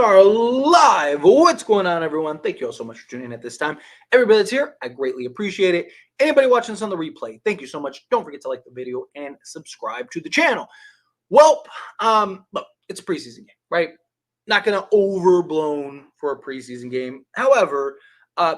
are live. What's going on, everyone? Thank you all so much for tuning in at this time. Everybody that's here, I greatly appreciate it. Anybody watching this on the replay, thank you so much. Don't forget to like the video and subscribe to the channel. Well, look, it's a preseason game, right? Not going to overblown for a preseason game. However,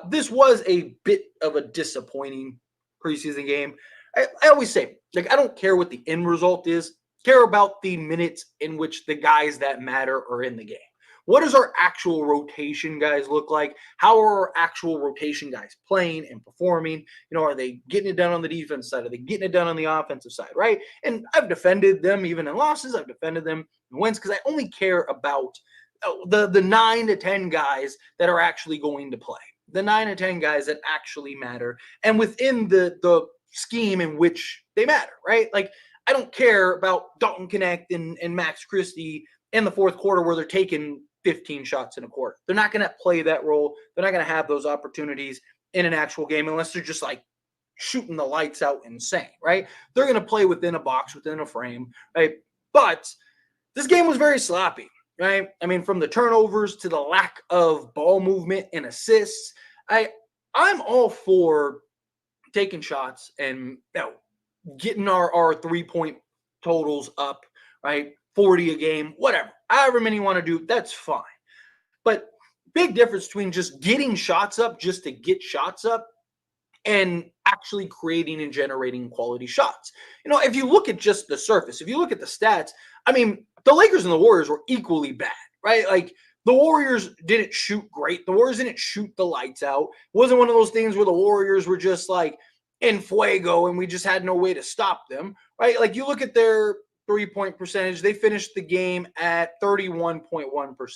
this was a bit of a disappointing preseason game. I always say, like, I don't care what the end result is. Care about the minutes in which the guys that matter are in the game. What does our actual rotation guys look like? How are our actual rotation guys playing and performing? You know, are they getting it done on the defense side? Are they getting it done on the offensive side, right? And I've defended them even in losses. I've defended them in wins because I only care about the 9 to 10 guys that are actually going to play. The 9 to 10 guys that actually matter. And within the scheme in which they matter, right? Like, I don't care about Dalton Connect and Max Christie in the fourth quarter where they're taking 15 shots in a quarter. They're not going to play that role. They're not going to have those opportunities in an actual game unless they're just like shooting the lights out insane, right? They're going to play within a box, within a frame, right? But this game was very sloppy, right? I mean, from the turnovers to the lack of ball movement and assists, I'm all for taking shots and getting our 3-point totals up, right? 40 a game, whatever. However many you want to do, that's fine. But big difference between just getting shots up just to get shots up and actually creating and generating quality shots. You know, if you look at just the surface, if you look at the stats, I mean, the Lakers and the Warriors were equally bad, right? Like, the Warriors didn't shoot great. The Warriors didn't shoot the lights out. It wasn't one of those things where the Warriors were just like in fuego and we just had no way to stop them, right? Like, you look at their 3-point percentage, they finished the game at 31.1%.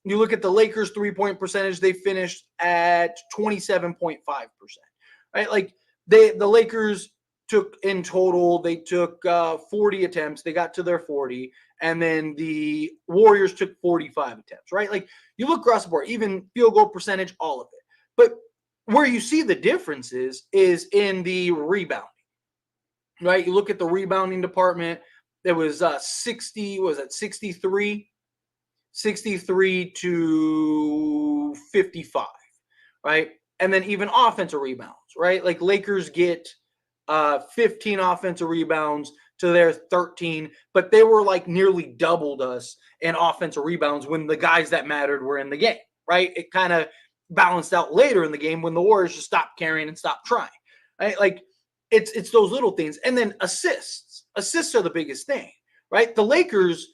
You look at the Lakers' 3-point percentage, they finished at 27.5%, right? Like, the Lakers took in total, they took 40 attempts, they got to their 40, and then the Warriors took 45 attempts, right? Like, you look across the board, even field goal percentage, all of it. But where you see the differences is in the rebounding, right? You look at the rebounding department, there was 63 to 55, right? And then even offensive rebounds, right? Like, Lakers get 15 offensive rebounds to their 13, but they were like nearly doubled us in offensive rebounds when the guys that mattered were in the game, right? It kind of balanced out later in the game when the Warriors just stopped carrying and stopped trying, right? Like, it's those little things. And then assists are the biggest thing, right? The Lakers,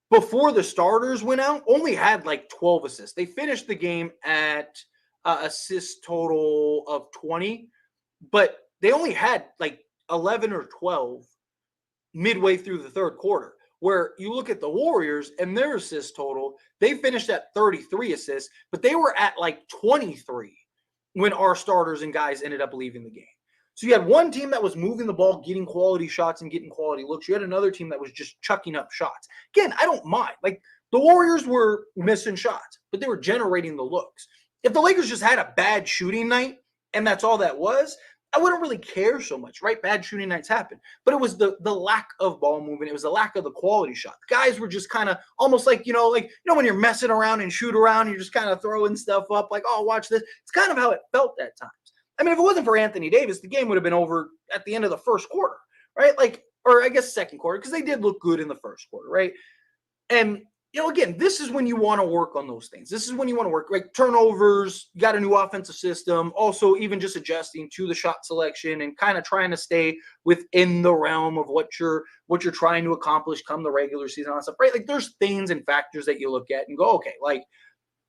before the starters went out, only had like 12 assists. They finished the game at assist total of 20, but they only had like 11 or 12 midway through the third quarter. Where you look at the Warriors and their assist total, they finished at 33 assists, but they were at like 23 when our starters and guys ended up leaving the game. So you had one team that was moving the ball, getting quality shots and getting quality looks. You had another team that was just chucking up shots. Again, I don't mind. Like, the Warriors were missing shots, but they were generating the looks. If the Lakers just had a bad shooting night and that's all that was, I wouldn't really care so much, right? Bad shooting nights happen. But it was the lack of ball movement. It was the lack of the quality shot. Guys were just kind of almost like, when you're messing around and shoot around, you're just kind of throwing stuff up like, oh, watch this. It's kind of how it felt at times. I mean, if it wasn't for Anthony Davis, the game would have been over at the end of the first quarter, right? Like, or I guess second quarter, because they did look good in the first quarter, right? And, again, this is when you want to work on those things. This is when you want to work, like turnovers, you got a new offensive system, also even just adjusting to the shot selection and kind of trying to stay within the realm of what you're trying to accomplish come the regular season and stuff, right? Like, there's things and factors that you look at and go, okay, like,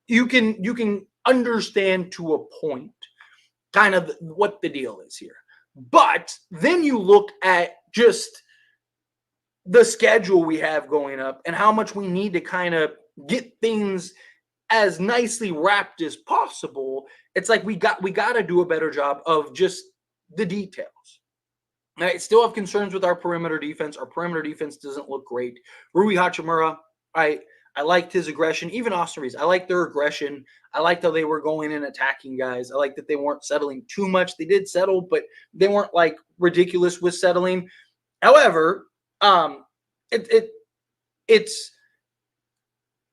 you can understand to a point kind of what the deal is here. But then you look at just the schedule we have going up and how much we need to kind of get things as nicely wrapped as possible. It's like we got to do a better job of just the details. I still have concerns with our perimeter defense. Our perimeter defense doesn't look great. Rui Hachimura, I liked his aggression. Even Austin Reeves, I liked their aggression. I liked how they were going and attacking guys. I liked that they weren't settling too much. They did settle, but they weren't like ridiculous with settling. However, it's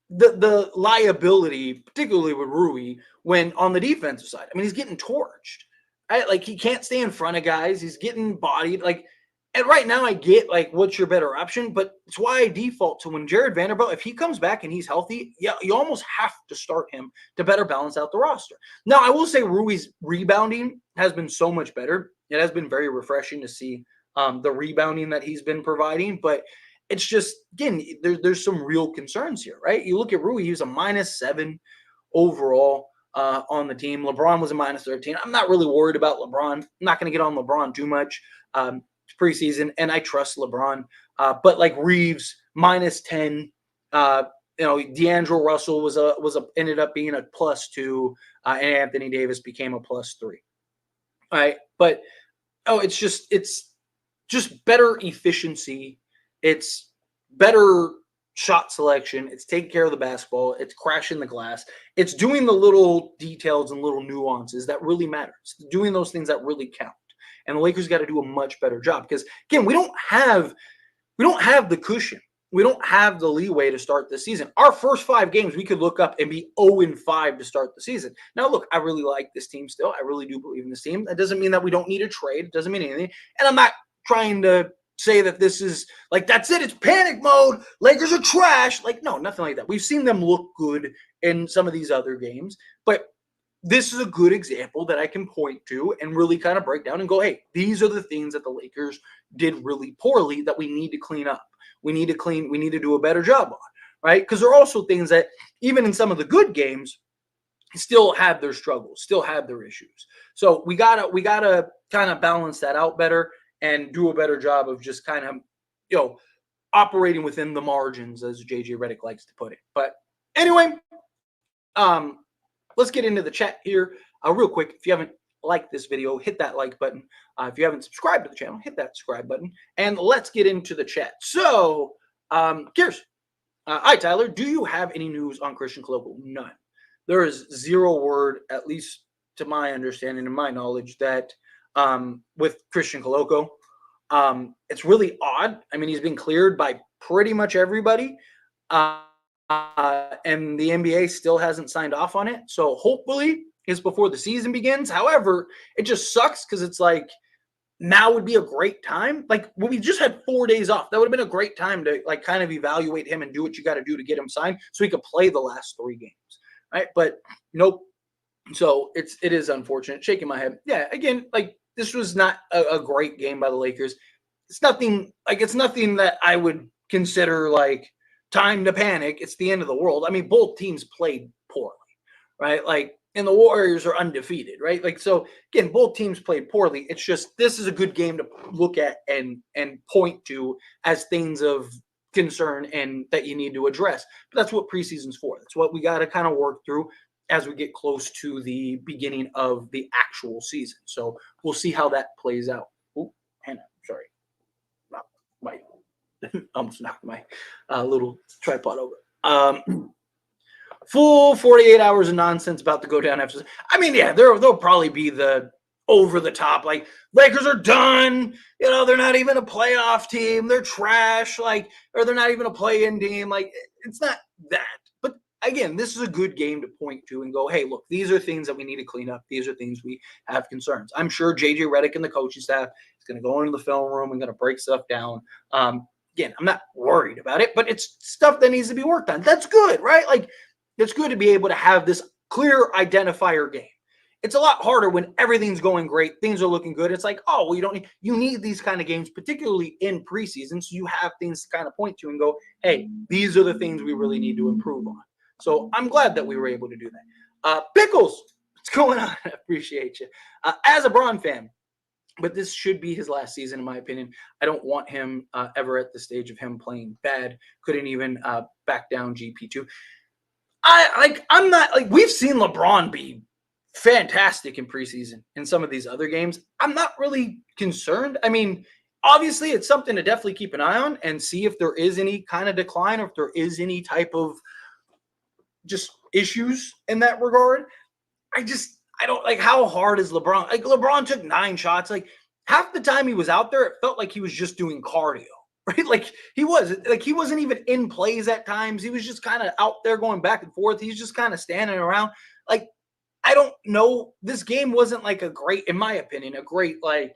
the liability, particularly with Rui, when on the defensive side. I mean, he's getting torched. Right? Like he can't stay in front of guys. He's getting bodied. Like, and right now I get like what's your better option, but it's why I default to when Jared Vanderbilt, if he comes back and he's healthy, yeah, you almost have to start him to better balance out the roster. Now, I will say Rui's rebounding has been so much better. It has been very refreshing to see the rebounding that he's been providing, but it's just, again, there's some real concerns here, right? You look at Rui, he was a -7 overall on the team. LeBron was a -13. I'm not really worried about LeBron. I'm not going to get on LeBron too much. It's preseason, and I trust LeBron. But like Reeves, -10. D'Angelo Russell ended up being a +2, and Anthony Davis became a +3. All right, but it's just better efficiency. It's better shot selection. It's taking care of the basketball. It's crashing the glass. It's doing the little details and little nuances that really matter. It's doing those things that really count. And the Lakers got to do a much better job because, again, we don't have the cushion. We don't have the leeway to start the season. Our first 5 games, we could look up and be 0-5 to start the season. Now, look, I really like this team still. I really do believe in this team. That doesn't mean that we don't need a trade. It doesn't mean anything. And I'm not trying to say that this is like, that's it. It's panic mode. Lakers are trash. Like, no, nothing like that. We've seen them look good in some of these other games. But this is a good example that I can point to and really kind of break down and go, hey, these are the things that the Lakers did really poorly that we need to clean up. We need to do a better job on, right? Because there are also things that even in some of the good games still have their struggles, still have their issues. So we gotta kind of balance that out better and do a better job of just kind of, operating within the margins, as JJ Redick likes to put it. But anyway, let's get into the chat here real quick. If you haven't liked this video, hit that like button. If you haven't subscribed to the channel, hit that subscribe button. And let's get into the chat. So, Gears. Hi, Tyler. Do you have any news on Christian Koloko? None. There is 0 word, at least to my understanding and my knowledge, that with Christian Koloko, it's really odd. I mean, he's been cleared by pretty much everybody. And the NBA still hasn't signed off on it. So hopefully it's before the season begins. However, it just sucks because it's like now would be a great time. Like when we just had 4 days off, that would have been a great time to like kind of evaluate him and do what you got to do to get him signed so he could play the last 3 games. Right. But nope. So it is unfortunate. Shaking my head. Yeah. Again, like this was not a great game by the Lakers. It's nothing that I would consider like time to panic. It's the end of the world. I mean, both teams played poorly, right? Like, and the Warriors are undefeated, right? Like, so again, both teams played poorly. It's just, this is a good game to look at and point to as things of concern and that you need to address. But that's what preseason's for. That's what we got to kind of work through as we get close to the beginning of the actual season. So we'll see how that plays out. Oh, Hannah, sorry. My almost knocked my little tripod over. Full 48 hours of nonsense about to go down after. I mean, yeah, there'll probably be the over the top, like Lakers are done. They're not even a playoff team. They're trash. Like, or they're not even a play-in team. Like, it's not that. But again, this is a good game to point to and go, hey, look, these are things that we need to clean up. These are things we have concerns. I'm sure JJ Redick and the coaching staff is going to go into the film room and going to break stuff down. Again, I'm not worried about it, but it's stuff that needs to be worked on. That's good, right? Like, it's good to be able to have this clear identifier game. It's a lot harder when everything's going great, things are looking good. It's like, oh, well, you need these kind of games, particularly in preseason, so you have things to kind of point to and go, hey, these are the things we really need to improve on. So I'm glad that we were able to do that. Pickles, what's going on? I appreciate you. As a Braun fan, but this should be his last season, in my opinion. I don't want him ever at the stage of him playing bad. Couldn't even back down GP2. I'm not like, we've seen LeBron be fantastic in preseason in some of these other games. I'm not really concerned. I mean, obviously it's something to definitely keep an eye on and see if there is any kind of decline or if there is any type of just issues in that regard. I don't like, how hard is LeBron? Like, LeBron took 9 shots. Like, half the time he was out there, it felt like he was just doing cardio, right? Like he wasn't even in plays at times. He was just kind of out there going back and forth. He's just kind of standing around. Like, I don't know. This game wasn't like a great, in my opinion, a great like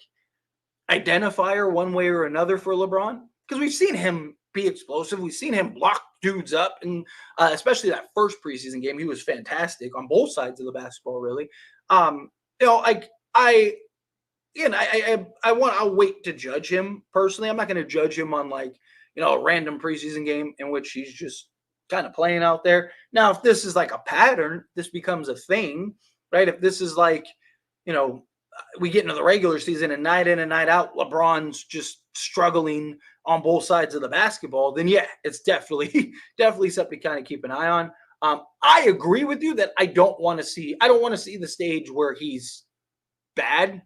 identifier one way or another for LeBron, because we've seen him be explosive. We've seen him block dudes up, and especially that first preseason game, he was fantastic on both sides of the basketball. Really, like I'll wait to judge him personally. I'm not going to judge him on like a random preseason game in which he's just kind of playing out there. Now, if this is like a pattern, this becomes a thing, right? If this is like, we get into the regular season and night in and night out, LeBron's just struggling on both sides of the basketball, then yeah, it's definitely definitely something to kind of keep an eye on. I agree with you that I don't want to see the stage where he's bad,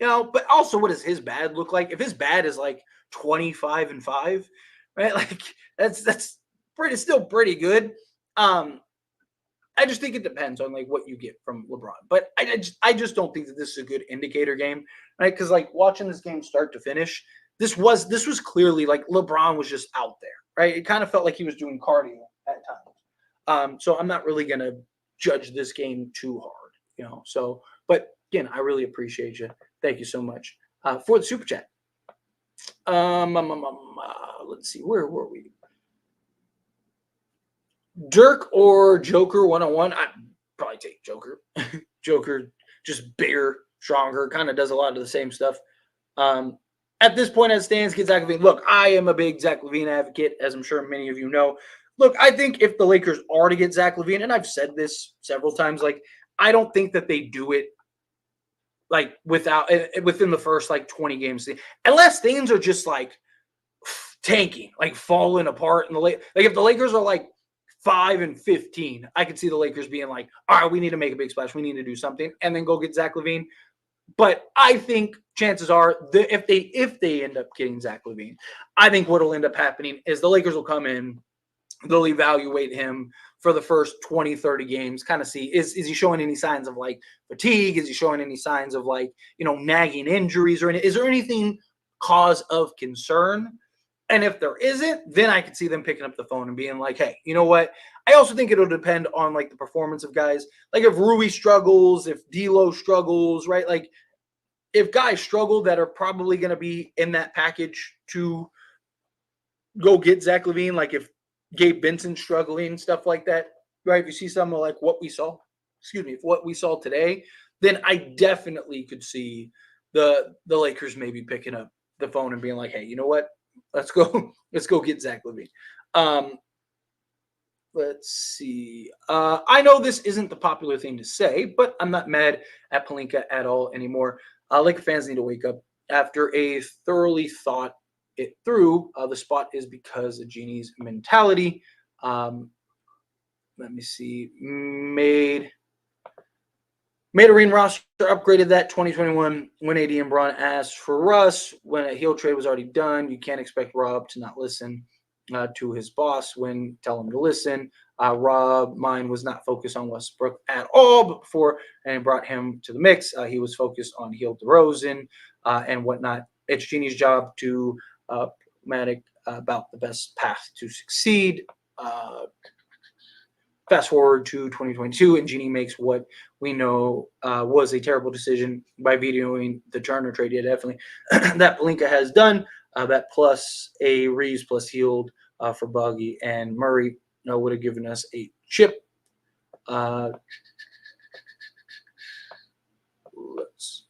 but also what does his bad look like? If his bad is like 25-5, right? Like that's still pretty good. I just think it depends on like what you get from LeBron, but I just don't think that this is a good indicator game, right? Because like watching this game start to finish, this was clearly like LeBron was just out there, right? It kind of felt like he was doing cardio at times. So I'm not really gonna judge this game too hard, So, but again, I really appreciate you. Thank you so much for the super chat. Let's see, where were we? Dirk or Joker 101? I'd probably take Joker. Joker, just bigger, stronger, kind of does a lot of the same stuff. At this point, as stands, get Zach LaVine. Look, I am a big Zach LaVine advocate, as I'm sure many of you know. Look, I think if the Lakers are to get Zach LaVine, and I've said this several times, like I don't think that they do it like within the first like 20 games, unless things are just like tanking, like falling apart. And like if the Lakers are like 5-15, I could see the Lakers being like, all right, we need to make a big splash. We need to do something and then go get Zach LaVine. But I think chances are that if they end up getting Zach LaVine, I think what will end up happening is the Lakers will come in, they'll evaluate him for the first 20, 30 games, kind of see, is he showing any signs of like fatigue? Is he showing any signs of like, nagging injuries is there anything cause of concern? And if there isn't, then I could see them picking up the phone and being like, hey, you know what? I also think it'll depend on like the performance of guys. Like if Rui struggles, if D'Lo struggles, right? Like if guys struggle that are probably going to be in that package to go get Zach LaVine, like if Gabe Vincent's struggling, stuff like that, right? If you see something like what we saw today, then I definitely could see the Lakers maybe picking up the phone and being like, hey, you know what? Let's go get Zach LaVine. Let's see. I know this isn't the popular thing to say, but I'm not mad at Pelinka at all anymore. Laker fans need to wake up. After a thoroughly thought it through, the spot is because of Genie's mentality. Let me see. Made a ring roster, upgraded that 2021 when AD and Braun asked for Russ. When a heel trade was already done, you can't expect Rob to not listen to his boss when tell him to listen. Rob mind was not focused on Westbrook at all, but before and brought him to the mix, he was focused on heel DeRozan and whatnot. It's Genie's job to pragmatic about the best path to succeed. Fast forward to 2022, and Genie makes what we know was a terrible decision by vetoing the Turner trade. Yeah, definitely. That Pelinka has done. That plus a Reeves plus Heald for Buggy and Murray would have given us a chip. Let's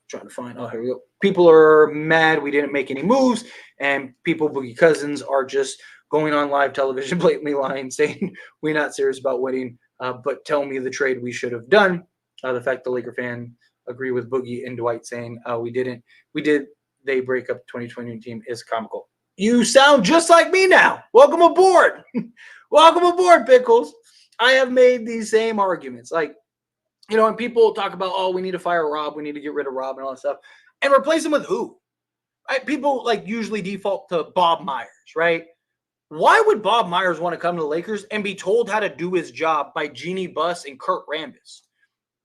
try to find. Oh, here we go. People are mad we didn't make any moves, and people, Boogie Cousins, are just going on live television, blatantly lying, saying we're not serious about winning, but tell me the trade we should have done. The fact the Laker fan agree with Boogie and Dwight saying we didn't. We did. They break up the 2020 team is comical. You sound just like me now. Welcome aboard. Welcome aboard, Pickles. I have made these same arguments. Like, and people talk about, oh, we need to fire Rob. We need to get rid of Rob and all that stuff. And replace him with who? Right? People like usually default to Bob Myers, right? Why would Bob Myers want to come to the Lakers and be told how to do his job by Jeanie Buss and Kurt Rambis?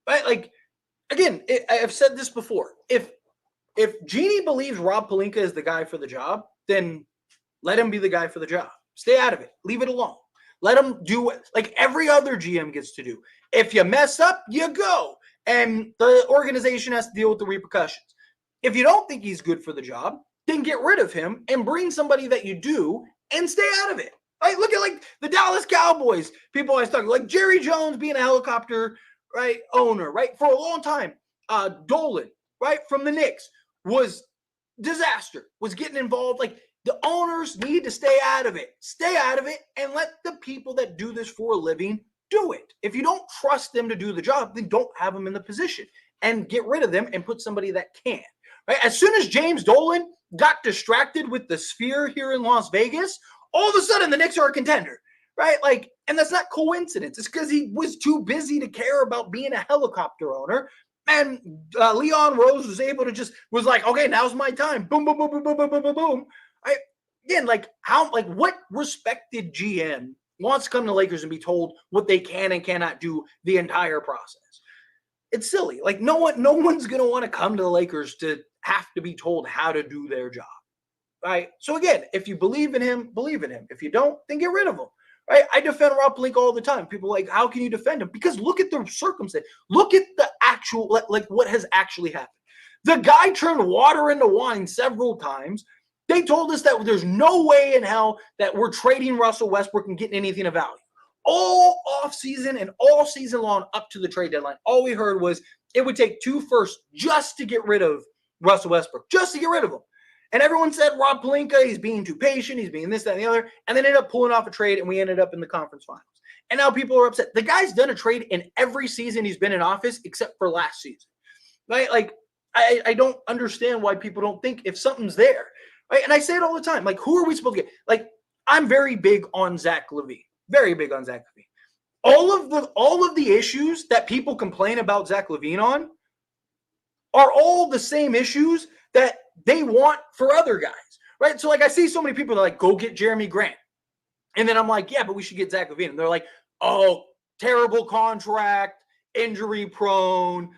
Right? Like, again, I've said this before. If Jeanie believes Rob Pelinka is the guy for the job, then Let him be the guy for the job. Stay out of it. Leave it alone. Let him do what like every other GM gets to do. If you mess up, you go. And the organization has to deal with the repercussions. If you don't think he's good for the job, then get rid of him and bring somebody that you do and stay out of it. Like, look at like the Dallas Cowboys. People always talk like Jerry Jones being a helicopter, right, owner, right? For a long time. Dolan, right, from the Knicks was disaster, was getting involved. Like the owners need to stay out of it. Stay out of it and let the people that do this for a living do it. If you don't trust them to do the job, then don't have them in the position and get rid of them and put somebody that can. Right? As soon as James Dolan got distracted with the Sphere here in Las Vegas, all of a sudden the Knicks are a contender, right? Like, and that's not coincidence. It's because he was too busy to care about being a helicopter owner. And Leon Rose was able to was like, okay, now's my time. Boom, boom, boom, boom, boom, boom, boom, boom, boom. Right? Again, like what respected GM wants to come to Lakers and be told what they can and cannot do the entire process? It's silly. Like no one's going to want to come to the Lakers to have to be told how to do their job. Right? So again, if you believe in him, believe in him. If you don't, then get rid of him. Right? I defend Rob Pelinka all the time. People are like, how can you defend him? Because look at the circumstance. Look at the actual, like what has actually happened. The guy turned water into wine several times. They told us that there's no way in hell that we're trading Russell Westbrook and getting anything of value. All offseason and all season long up to the trade deadline, all we heard was it would take 2 firsts just to get rid of Russell Westbrook, just to get rid of him. And everyone said Rob Pelinka, he's being too patient, he's being this, that, and the other. And then ended up pulling off a trade, and we ended up in the conference finals. And now people are upset. The guy's done a trade in every season he's been in office except for last season. Right? Like, I don't understand why people don't think if something's there. Right? And I say it all the time. Like, who are we supposed to get? Like, I'm very big on Zach LaVine. Very big on Zach LaVine. All of the issues that people complain about Zach LaVine on are all the same issues that they want for other guys, right? So like I see so many people that are like, go get Jeremy Grant. And then I'm like, yeah, but we should get Zach LaVine. And they're like, oh, terrible contract, injury prone.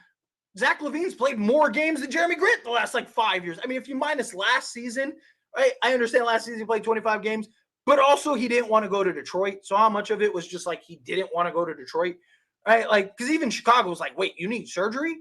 Zach LaVine's played more games than Jeremy Grant the last like 5 years. I mean, if you minus last season, right? I understand last season he played 25 games, but also he didn't want to go to Detroit. So how much of it was just like he didn't want to go to Detroit, right? Like, because even Chicago was like, wait, you need surgery?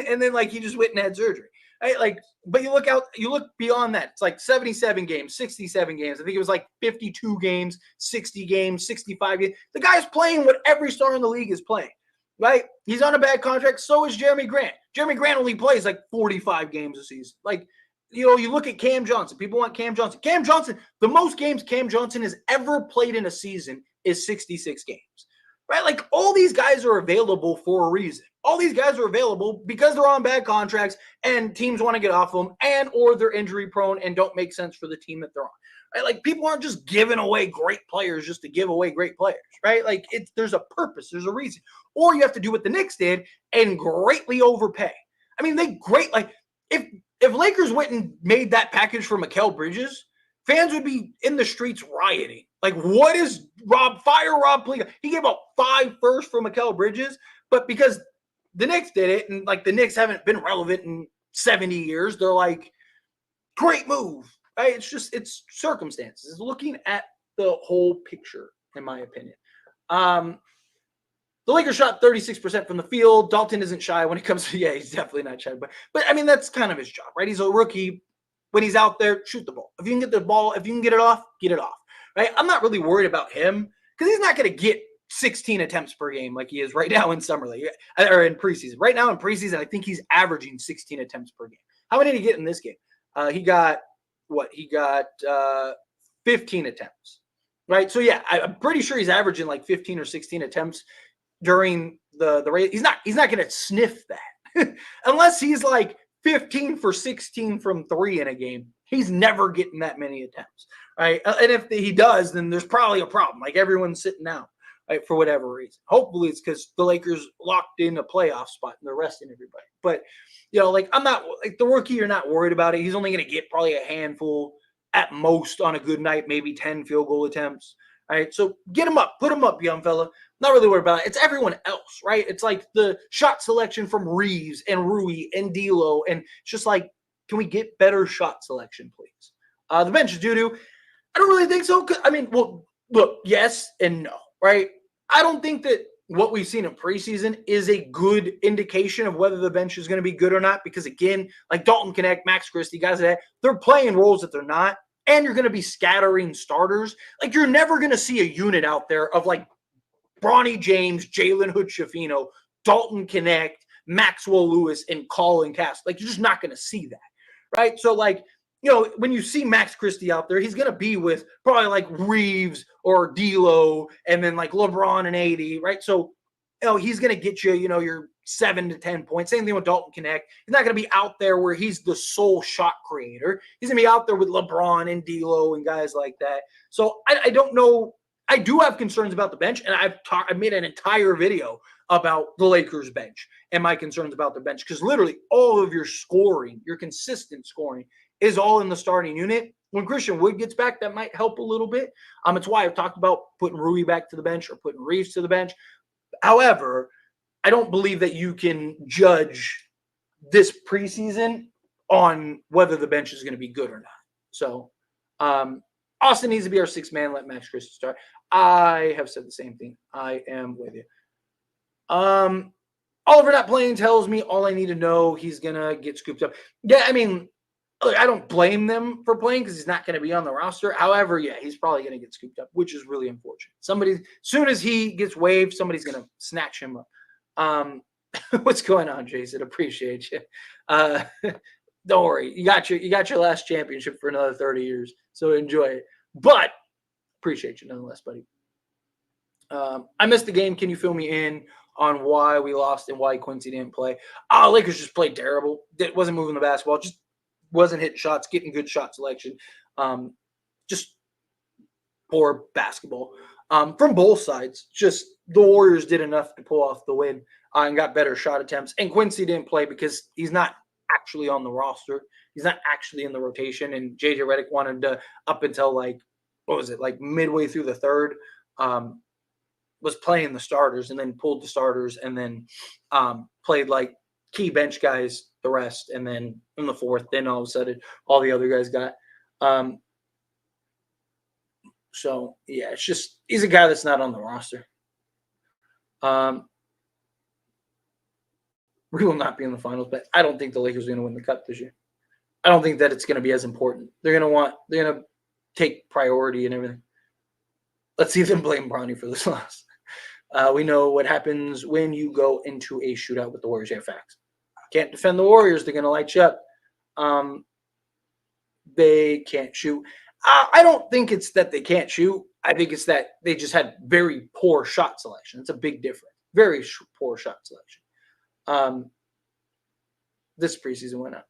And then like he just went and had surgery. Right? Like, but you look beyond that. It's like 77 games, 67 games. I think it was like 52 games, 60 games, 65 games. The guy's playing what every star in the league is playing, right? He's on a bad contract. So is Jeremy Grant. Jeremy Grant only plays like 45 games a season. Like, you look at Cam Johnson. People want Cam Johnson. Cam Johnson, the most games Cam Johnson has ever played in a season is 66 games, right? Like all these guys are available for a reason. All these guys are available because they're on bad contracts and teams want to get off them and or they're injury prone and don't make sense for the team that they're on. Right? Like people aren't just giving away great players just to give away great players, right? Like there's a purpose, there's a reason. Or you have to do what the Knicks did and greatly overpay. I mean, if Lakers went and made that package for Mikal Bridges, fans would be in the streets rioting. Like, what is Rob Pelinka? He gave up 5 firsts for Mikal Bridges, but because the Knicks did it, and like the Knicks haven't been relevant in 70 years, they're like, great move, right? It's circumstances. It's looking at the whole picture, in my opinion. The Lakers shot 36% from the field. Dalton isn't shy when it comes to, yeah, he's definitely not shy. But I mean, that's kind of his job, right? He's a rookie. When he's out there, shoot the ball. If you can get the ball, if you can get it off, right? I'm not really worried about him because he's not going to get 16 attempts per game like he is right now in summer league or in preseason. Right now in preseason, I think he's averaging 16 attempts per game. How many did he get in this game? He got 15 attempts, right? So yeah, I'm pretty sure he's averaging like 15 or 16 attempts during the race. He's not going to sniff that unless he's like 15 for 16 from 3 in a game. He's never getting that many attempts, right? And if he does, then there's probably a problem. Like everyone's sitting out. Right, for whatever reason. Hopefully it's because the Lakers locked in a playoff spot and they're resting everybody. But, like I'm not – like the rookie, you're not worried about it. He's only going to get probably a handful at most on a good night, maybe 10 field goal attempts. All right, so get him up. Put him up, young fella. Not really worried about it. It's everyone else, right? It's like the shot selection from Reeves and Rui and D'Lo. And it's just like, can we get better shot selection, please? The bench is doo-doo. I don't really think so. I mean, well, look, yes and no, right? I don't think that what we've seen in preseason is a good indication of whether the bench is going to be good or not. Because again, like Dalton Connect, Max Christie, guys that they're playing roles that they're not, and you're going to be scattering starters. Like you're never going to see a unit out there of like Bronny James, Jalen Hood-Schifino, Dalton Connect, Maxwell Lewis, and Colin Cast. Like you're just not going to see that, right? So like, you know, when you see Max Christie out there, he's going to be with probably like Reeves or D'Lo and then like LeBron and AD, right? So, you know, he's going to get you, you know, your 7 to 10 points. Same thing with Dalton Connect. He's not going to be out there where he's the sole shot creator. He's going to be out there with LeBron and D'Lo and guys like that. So I don't know. I do have concerns about the bench, and I've made an entire video about the Lakers bench and my concerns about the bench because literally all of your scoring, your consistent scoring, is all in the starting unit. When Christian Wood gets back, that might help a little bit. It's why I've talked about putting Rui back to the bench or putting Reeves to the bench. However, I don't believe that you can judge this preseason on whether the bench is going to be good or not. So, Austin needs to be our sixth man. Let Max Christie start. I have said the same thing. I am with you. Oliver not playing tells me all I need to know. He's going to get scooped up. Yeah, I mean, look, I don't blame them for playing because he's not going to be on the roster. However, yeah, he's probably going to get scooped up, which is really unfortunate. As soon as he gets waived, somebody's going to snatch him up. What's going on, Jason? Appreciate you. Don't worry. You got your last championship for another 30 years, so enjoy it. But appreciate you nonetheless, buddy. I missed the game. Can you fill me in on why we lost and why Quincy didn't play? Lakers just played terrible. It wasn't moving the basketball. Just wasn't hitting shots, getting good shot selection. Just poor basketball from both sides. Just the Warriors did enough to pull off the win and got better shot attempts. And Quincy didn't play because he's not actually on the roster. He's not actually in the rotation. And JJ Redick wanted to, up until like midway through the third, was playing the starters and then pulled the starters and then played like key bench guys the rest. And then in the fourth, then all of a sudden all the other guys got. So yeah, it's just he's a guy that's not on the roster. We will not be in the finals, but I don't think the Lakers are going to win the cup this year. I don't think that it's going to be as important. They're going to take priority and everything. Let's see them blame Bronny for this loss. We know what happens when you go into a shootout with the Warriors. Yeah, facts. Can't defend the Warriors. They're going to light you up. They can't shoot. I don't think it's that they can't shoot. I think it's that they just had very poor shot selection. It's a big difference. Very poor shot selection. This preseason went up.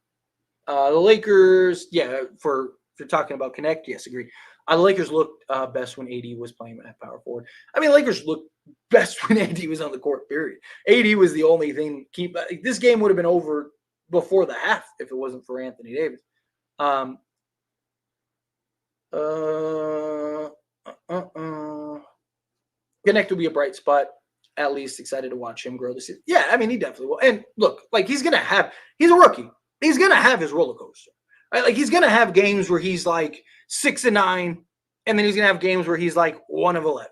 The Lakers, yeah, if you're talking about Connect, yes, agree. The Lakers looked best when AD was playing at power forward. I mean, Lakers looked best when AD was on the court, period. AD was the only thing. This game would have been over before the half if it wasn't for Anthony Davis. Connect will be a bright spot. At least excited to watch him grow this season. Yeah, I mean, he definitely will. And look, like he's a rookie. He's going to have his roller coaster. Right? Like he's going to have games where he's like 6-9, and then he's going to have games where he's like 1 of 11.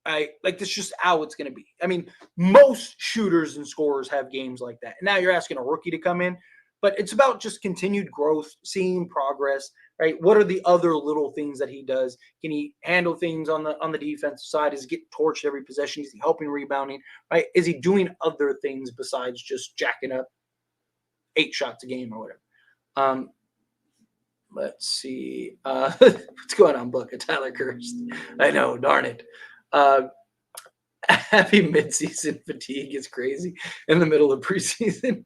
Right? Like that's just how it's going to be. I mean, most shooters and scorers have games like that. And now you're asking a rookie to come in, but it's about just continued growth, seeing progress, right? What are the other little things that he does? Can he handle things on the defensive side? Is he getting torched every possession? Is he helping rebounding, right? Is he doing other things besides just jacking up 8 shots a game or whatever? Let's see. What's going on, Bucket? Tyler Kirst. I know, darn it. Happy midseason fatigue is crazy in the middle of preseason.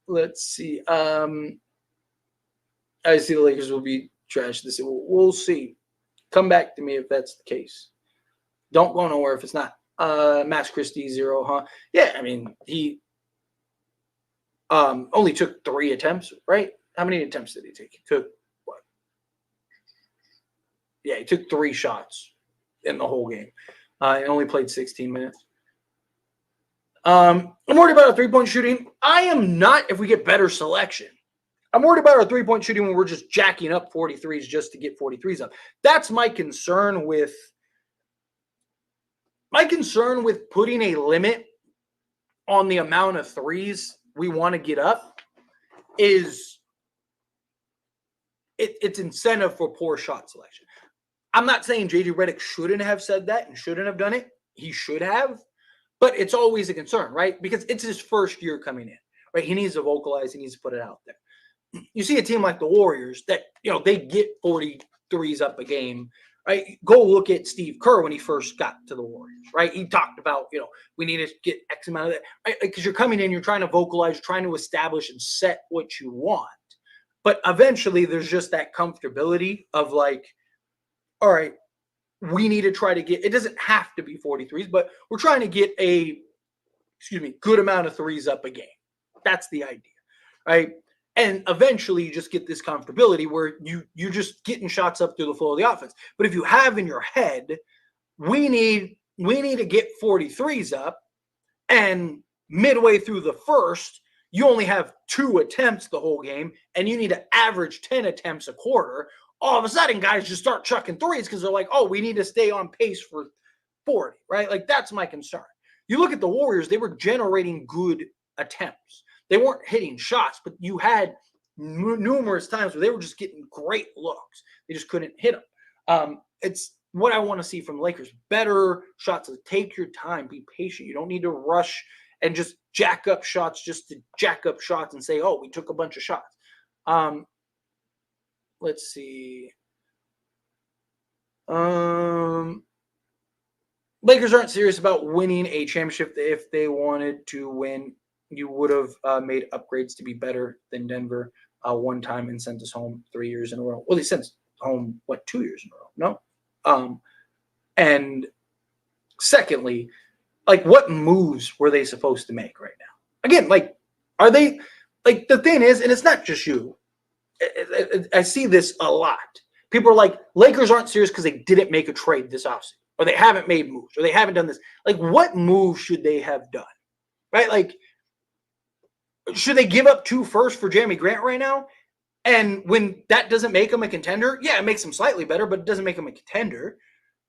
Let's see. I see the Lakers will be trash this year. We'll see. Come back to me if that's the case. Don't go nowhere if it's not. Max Christie 0, huh? Yeah, I mean, he only took 3 attempts, right? How many attempts did he take? He took what? Yeah, he took 3 shots in the whole game. He only played 16 minutes. I'm worried about a 3-point shooting. I am not if we get better selection. I'm worried about our three-point shooting when we're just jacking up 43s just to get 43s up. That's my concern with putting a limit on the amount of threes we want to get up is it's incentive for poor shot selection. I'm not saying JJ Redick shouldn't have said that and shouldn't have done it. He should have, but it's always a concern, right? Because it's his first year coming in, right? He needs to vocalize. He needs to put it out there. You see a team like the Warriors that, they get 43s up a game, right? Go look at Steve Kerr when he first got to the Warriors, right? He talked about, we need to get X amount of that, right? Because you're coming in, you're trying to vocalize, you're trying to establish and set what you want. But eventually there's just that comfortability of like, all right, we need to try to get, it doesn't have to be 43s, but we're trying to get a, good amount of threes up a game. That's the idea, right? And eventually you just get this comfortability where you're just getting shots up through the flow of the offense. But if you have in your head, we need to get 43s up, and midway through the first, you only have 2 attempts the whole game, and you need to average 10 attempts a quarter, all of a sudden guys just start chucking threes because they're like, oh, we need to stay on pace for 40, right? Like, that's my concern. You look at the Warriors, they were generating good attempts. They weren't hitting shots, but you had numerous times where they were just getting great looks. They just couldn't hit them. It's what I want to see from the Lakers. Better shots. Take your time. Be patient. You don't need to rush and just jack up shots just to jack up shots and say, oh, we took a bunch of shots. Let's see. Lakers aren't serious about winning a championship. If they wanted to win, you would have made upgrades to be better than Denver one time and sent us home 3 years in a row. Well, they sent us home, 2 years in a row? No. And secondly, like, what moves were they supposed to make right now? Again, like, are they, like, the thing is, and it's not just you. I see this a lot. People are like, Lakers aren't serious because they didn't make a trade this offseason, or they haven't made moves, or they haven't done this. Like, what move should they have done? Right? Like, should they give up 2 firsts for Jeremy Grant right now? And when that doesn't make them a contender, yeah, it makes them slightly better, but it doesn't make them a contender,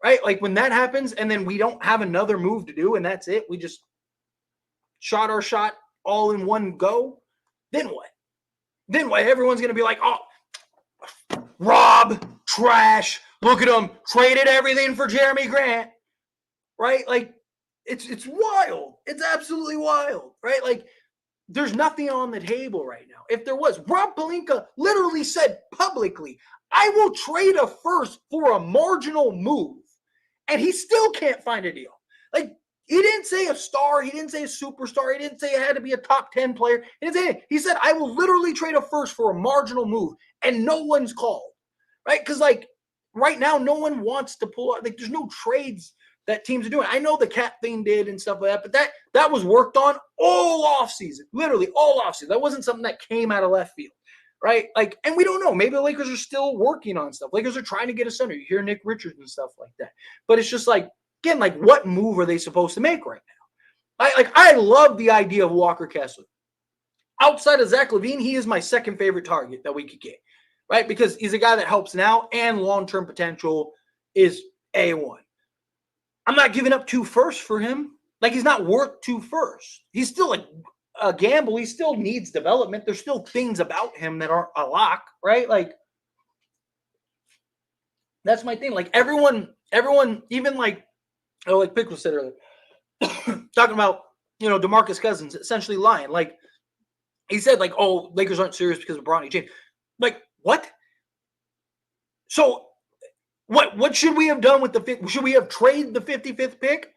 right? Like, when that happens and then we don't have another move to do and that's it, we just shot our shot all in one go, then what? Then what? Everyone's going to be like, oh, Rob, trash, look at him, traded everything for Jeremy Grant, right? Like, it's wild. It's absolutely wild, right? Like, there's nothing on the table right now. If there was, Rob Pelinka literally said publicly, I will trade a first for a marginal move. And he still can't find a deal. Like, he didn't say a star. He didn't say a superstar. He didn't say it had to be a top 10 player. He didn't say it. He said, I will literally trade a first for a marginal move. And no one's called, right? Because, like, right now, no one wants to pull out. Like, there's no trades that teams are doing. I know the Cat thing did and stuff like that, but that was worked on all offseason, literally all offseason. That wasn't something that came out of left field, right? Like, and we don't know. Maybe the Lakers are still working on stuff. Lakers are trying to get a center. You hear Nick Richards and stuff like that. But it's just like, again, like, what move are they supposed to make right now? I love the idea of Walker Kessler. Outside of Zach LaVine, he is my second favorite target that we could get, right? Because he's a guy that helps now and long-term potential is A1. I'm not giving up 2 firsts for him. Like, he's not worth 2 firsts. He's still a gamble. He still needs development. There's still things about him that aren't a lock, right? Like, that's my thing. Like, everyone, even like Pickle said earlier, talking about, DeMarcus Cousins essentially lying. Like, he said, like, oh, Lakers aren't serious because of Bronny James. Like, what? So, what should we have done with should we have traded the 55th pick?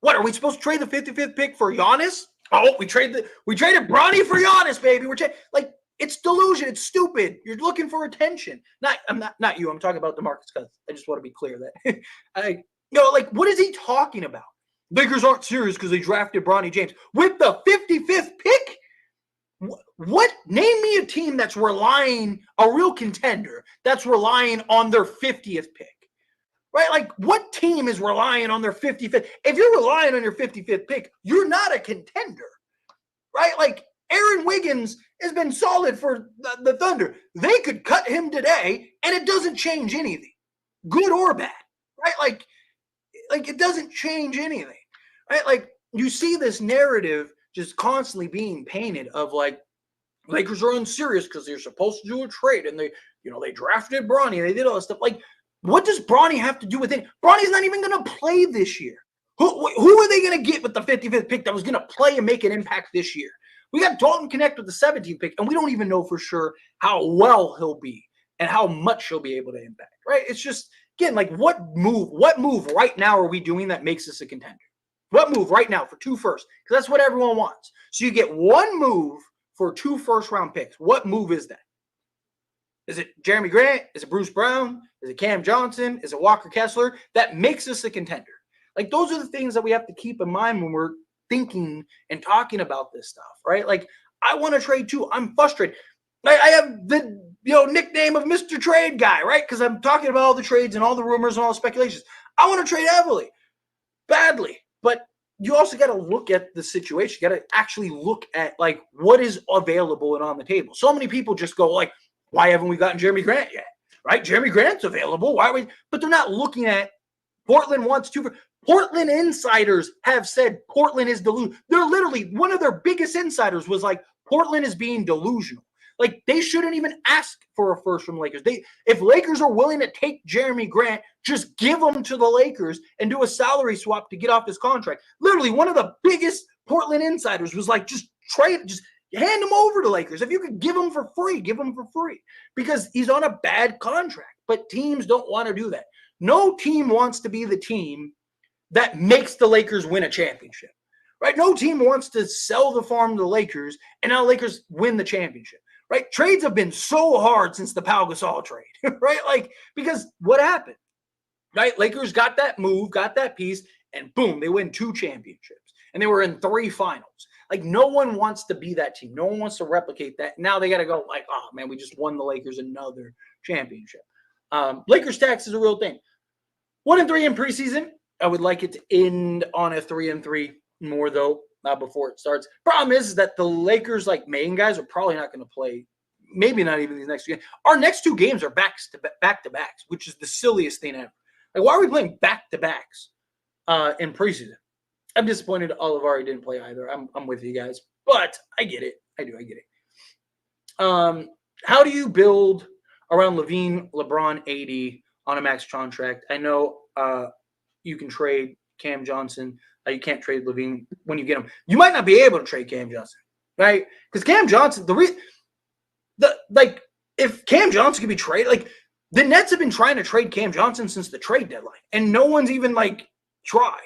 What, are we supposed to trade the 55th pick for Giannis? Oh, we traded Bronny for Giannis, baby. Like, it's delusion. It's stupid. You're looking for attention. Not you. I'm talking about DeMarcus Cousins. I just want to be clear that like, what is he talking about? Lakers aren't serious because they drafted Bronny James with the 55th pick. What? Name me a team that's relying, a real contender that's relying on their 50th pick, right? Like, what team is relying on their 55th? If you're relying on your 55th pick, you're not a contender, right? Like, Aaron Wiggins has been solid for the Thunder. They could cut him today, and it doesn't change anything, good or bad, right? Like it doesn't change anything, right? Like you see this narrative just constantly being painted of like Lakers are unserious because they're supposed to do a trade, and they drafted Bronny, and they did all this stuff. Like, what does Bronny have to do with it? Bronny's not even going to play this year. Who are they going to get with the 55th pick that was going to play and make an impact this year? We got Dalton Connect with the 17th pick, and we don't even know for sure how well he'll be and how much he'll be able to impact, right? It's just, again, like what move right now are we doing that makes us a contender? What move right now for 2 firsts? Because that's what everyone wants. So you get one move for 2 first-round picks. What move is that? Is it Jeremy Grant? Is it Bruce Brown? Is it Cam Johnson? Is it Walker Kessler? That makes us a contender. Like, those are the things that we have to keep in mind when we're thinking and talking about this stuff, right? Like, I want to trade too. I'm frustrated. I have the nickname of Mr. Trade Guy, right? Because I'm talking about all the trades and all the rumors and all the speculations. I want to trade heavily, badly, but you also got to look at the situation. You got to actually look at like what is available and on the table. So many people just go like, why haven't we gotten Jeremy Grant yet? Right? Jeremy Grant's available. Why are we? But they're not looking at Portland wants to. Portland insiders have said Portland is delusional. They're literally, one of their biggest insiders was like, Portland is being delusional. Like, they shouldn't even ask for a first from Lakers. If Lakers are willing to take Jeremy Grant, just give him to the Lakers and do a salary swap to get off his contract. Literally, one of the biggest Portland insiders was like, just hand him over to Lakers. If you could give him for free, give him for free. Because he's on a bad contract. But teams don't want to do that. No team wants to be the team that makes the Lakers win a championship. Right? No team wants to sell the farm to the Lakers and now Lakers win the championship. Right? Trades have been so hard since the Pau Gasol trade. Right? Like, because what happened? Right? Lakers got that move, got that piece, and boom, they win 2 championships. And they were in 3 finals. Like, no one wants to be that team. No one wants to replicate that. Now they got to go like, oh, man, we just won the Lakers another championship. Lakers tax is a real thing. 1-3 in preseason. I would like it to end on a 3-3 more, though, before it starts. Problem is that the Lakers, like, main guys are probably not going to play. Maybe not even these next 2 games. Our next 2 games are back-to-backs, which is the silliest thing ever. Like, why are we playing back-to-backs in preseason? I'm disappointed Olivari didn't play either. I'm with you guys. But I get it. I get it. How do you build around LaVine, LeBron, AD on a max contract? I know you can trade Cam Johnson. You can't trade LaVine when you get him. You might not be able to trade Cam Johnson, right? Because Cam Johnson, if Cam Johnson could be traded, like, the Nets have been trying to trade Cam Johnson since the trade deadline, and no one's even tried,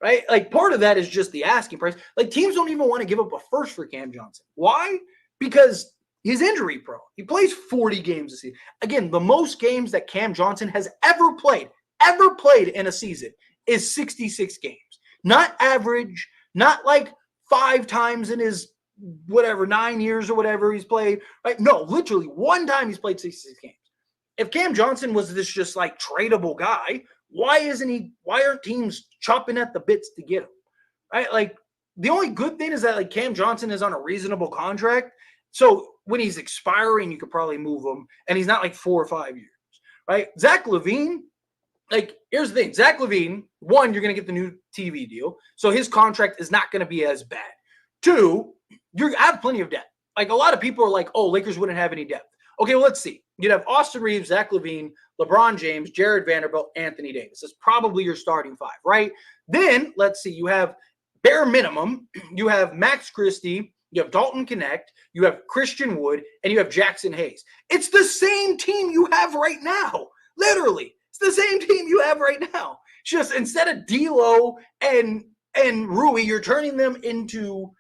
right? Like, part of that is just the asking price. Like, teams don't even want to give up a first for Cam Johnson. Why? Because he's injury prone. He plays 40 games a season. Again, the most games that Cam Johnson has ever played in a season is 66 games. Not average, not like 5 times in his 9 years or whatever he's played, right? No, literally 1 time he's played 66 games. If Cam Johnson was this just like tradable guy, why aren't teams chopping at the bits to get him? Right? Like, the only good thing is that like Cam Johnson is on a reasonable contract. So when he's expiring, you could probably move him, and he's not like 4 or 5 years. Right? Zach LaVine, like, here's the thing. Zach LaVine, 1, you're going to get the new TV deal. So his contract is not going to be as bad. 2, you have plenty of depth. Like, a lot of people are like, oh, Lakers wouldn't have any depth. Okay, well, let's see. You'd have Austin Reeves, Zach LaVine, LeBron James, Jared Vanderbilt, Anthony Davis. That's probably your starting 5, right? Then, let's see. You have, bare minimum, you have Max Christie, you have Dalton Connect, you have Christian Wood, and you have Jackson Hayes. It's the same team you have right now. Literally. It's the same team you have right now. Just instead of D'Lo and Rui, you're turning them into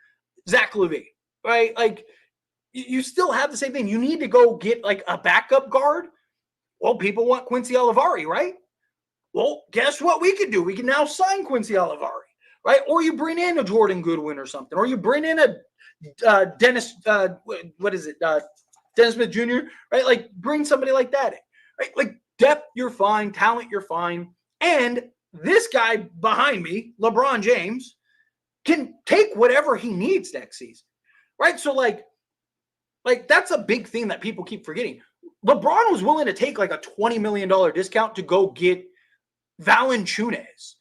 Zach LaVine, right? Like, you still have the same thing. You need to go get like a backup guard. Well, people want Quincy Olivari, right? Well, guess what we can do? We can now sign Quincy Olivari, right? Or you bring in a Jordan Goodwin or something, or you bring in a Dennis, Dennis Smith Jr., right? Like, bring somebody like that in, right? Like, depth, you're fine. Talent, you're fine. And this guy behind me, LeBron James, can take whatever he needs next season. right? So like that's a big thing that people keep forgetting. LeBron was willing to take like a $20 million discount to go get Valanciunas.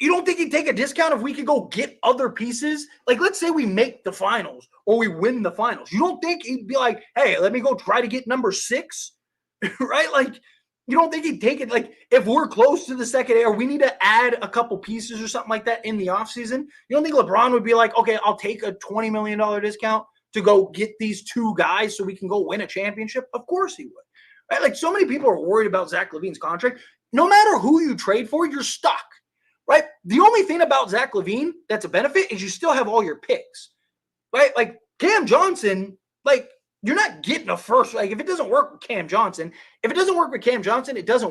You don't think he'd take a discount if we could go get other pieces? Like, let's say we make the finals or we win the finals. You don't think he'd be like, hey, let me go try to get number 6, right? Like, you don't think he'd take it? Like, if we're close to the second A or we need to add a couple pieces or something like that in the offseason, you don't think LeBron would be like, okay, I'll take a $20 million discount to go get these 2 guys so we can go win a championship? Of course he would. Right? Like, so many people are worried about Zach LaVine's contract. No matter who you trade for, you're stuck. Right? The only thing about Zach LaVine that's a benefit is you still have all your picks. Right? Like Cam Johnson, like you're not getting a first. Like if it doesn't work with Cam Johnson, it doesn't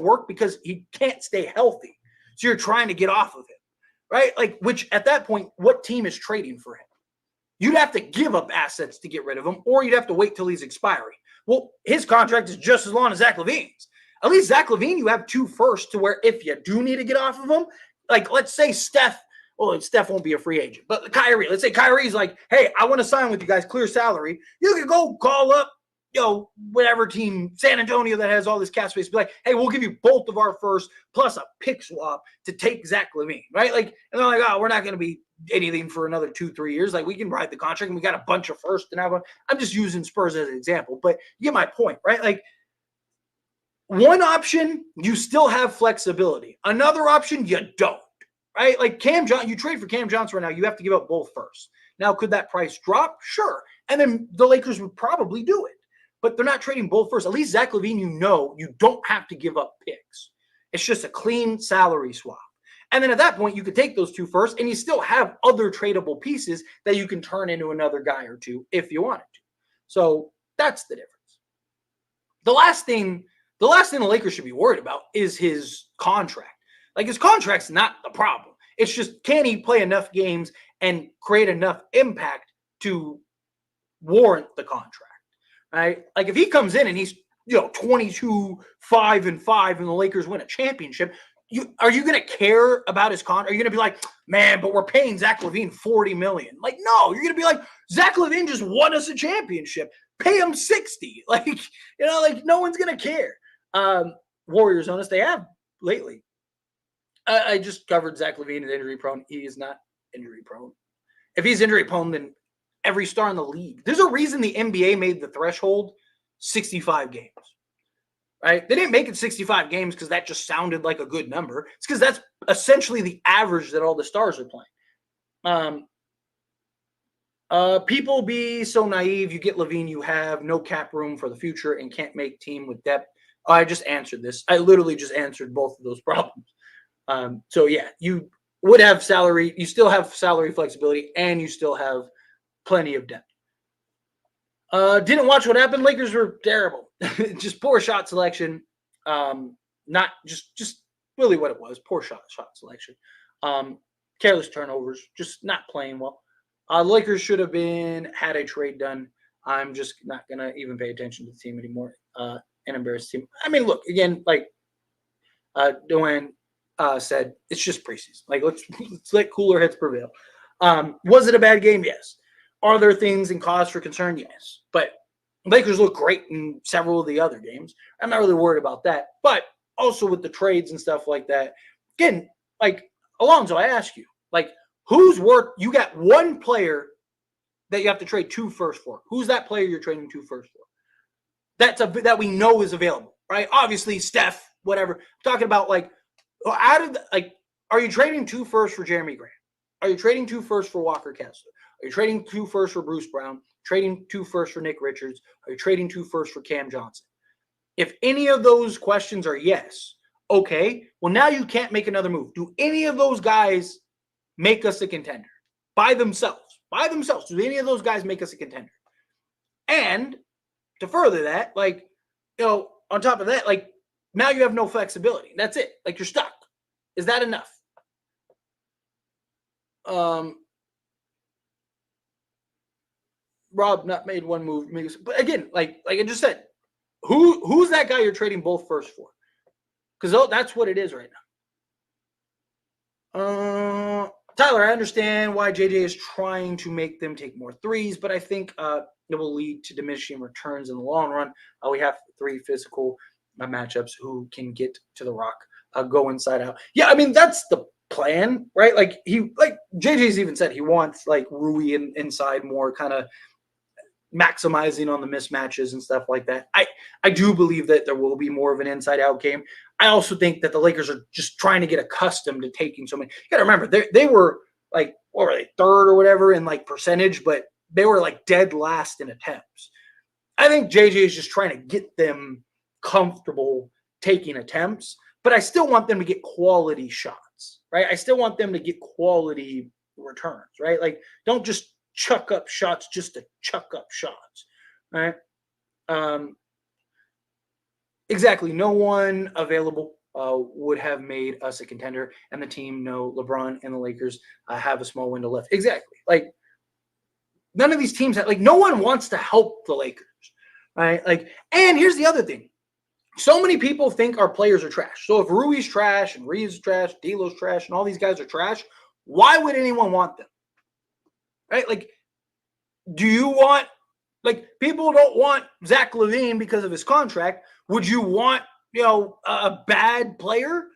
work because he can't stay healthy. So you're trying to get off of him. Right? Like, which at that point, what team is trading for him? You'd have to give up assets to get rid of him, or you'd have to wait till he's expiring. Well, his contract is just as long as Zach LaVine's. At least Zach LaVine, you have 2 firsts to where if you do need to get off of him, like, let's say Steph won't be a free agent, but Kyrie, let's say Kyrie's like, hey, I want to sign with you guys, clear salary. You can go call up, whatever team, San Antonio that has all this cap space, be like, hey, we'll give you both of our first plus a pick swap to take Zach LaVine, right? Like, and they're like, oh, we're not going to be anything for another 2-3 years. Like, we can ride the contract and we got a bunch of firsts and have I'm just using Spurs as an example, but you get my point, right? Like, one option, you still have flexibility. Another option, you don't, right? Like you trade for Cam Johnson right now, you have to give up both firsts. Now, could that price drop? Sure. And then the Lakers would probably do it. But they're not trading both firsts. At least Zach LaVine, you don't have to give up picks. It's just a clean salary swap. And then at that point, you could take those 2 firsts and you still have other tradable pieces that you can turn into another guy or 2 if you wanted to. So that's the difference. The last thing the Lakers should be worried about is his contract. Like, his contract's not the problem. It's just, can he play enough games and create enough impact to warrant the contract, right? Like, if he comes in and he's, 22, 5-5, and the Lakers win a championship, are you going to care about his contract? Are you going to be like, man, but we're paying Zach LaVine $40 million? Like, no, you're going to be like, Zach LaVine just won us a championship. Pay him $60. Like, like no one's going to care. Warriors on us, they have lately. I just covered Zach LaVine is injury prone. He is not injury prone. If he's injury prone, then every star in the league. There's a reason the NBA made the threshold 65 games, right? They didn't make it 65 games because that just sounded like a good number. It's because that's essentially the average that all the stars are playing. People be so naive. You get LaVine, you have no cap room for the future and can't make team with depth. I just answered this. I literally just answered both of those problems. So yeah, you would have salary. You still have salary flexibility and you still have plenty of depth. Didn't watch what happened. Lakers were terrible. Just poor shot selection. Not just really what it was. Poor shot selection. Careless turnovers. Just not playing well. The Lakers should have had a trade done. I'm just not going to even pay attention to the team anymore. An embarrassed team. I mean, look, again, like Dwayne said, it's just preseason. Like, let's let cooler heads prevail. Was it a bad game? Yes. Are there things and cause for concern? Yes. But Lakers look great in several of the other games. I'm not really worried about that. But also with the trades and stuff like that, again, like, Alonzo, I ask you, like, who's worth? You got one player that you have to trade 2 firsts for. Who's that player you're trading 2 firsts for? That we know is available, right? Obviously, Steph, whatever. I'm talking about, like, are you trading 2 firsts for Jeremy Grant? Are you trading 2 firsts for Walker Kessler? Are you trading 2 firsts for Bruce Brown? Trading 2 firsts for Nick Richards? Are you trading 2 firsts for Cam Johnson? If any of those questions are yes, okay, well, now you can't make another move. Do any of those guys make us a contender? By themselves. Do any of those guys make us a contender? And to further that, like, on top of that, like, now you have no flexibility. That's it. Like, you're stuck. Is that enough? Rob not made one move. But again, like I just said, who's that guy you're trading both firsts for? Because that's what it is right now. Tyler, I understand why JJ is trying to make them take more threes, but I think it will lead to diminishing returns in the long run. We have 3 physical matchups who can get to the rock, go inside out. Yeah, I mean that's the plan, right? Like JJ's even said he wants like Rui inside more, kind of maximizing on the mismatches and stuff like that. I do believe that there will be more of an inside out game. I also think that the Lakers are just trying to get accustomed to taking so many. You got to remember they were like, what were they, third or whatever in like percentage, but they were like dead last in attempts. I think JJ is just trying to get them comfortable taking attempts, but I still want them to get quality shots, right? I still want them to get quality returns, right? Like don't just chuck up shots just to chuck up shots, right? Exactly. No one available would have made us a contender, and the team know LeBron and the Lakers have a small window left. Exactly. Like none of these teams have, like no one wants to help the Lakers, right? Like, and here's the other thing. So many people think our players are trash. So if Rui's trash and Reeves is trash, D'Lo's trash, and all these guys are trash, why would anyone want them? Right? Like, do you want, like, people don't want Zach LaVine because of his contract. Would you want, a bad player?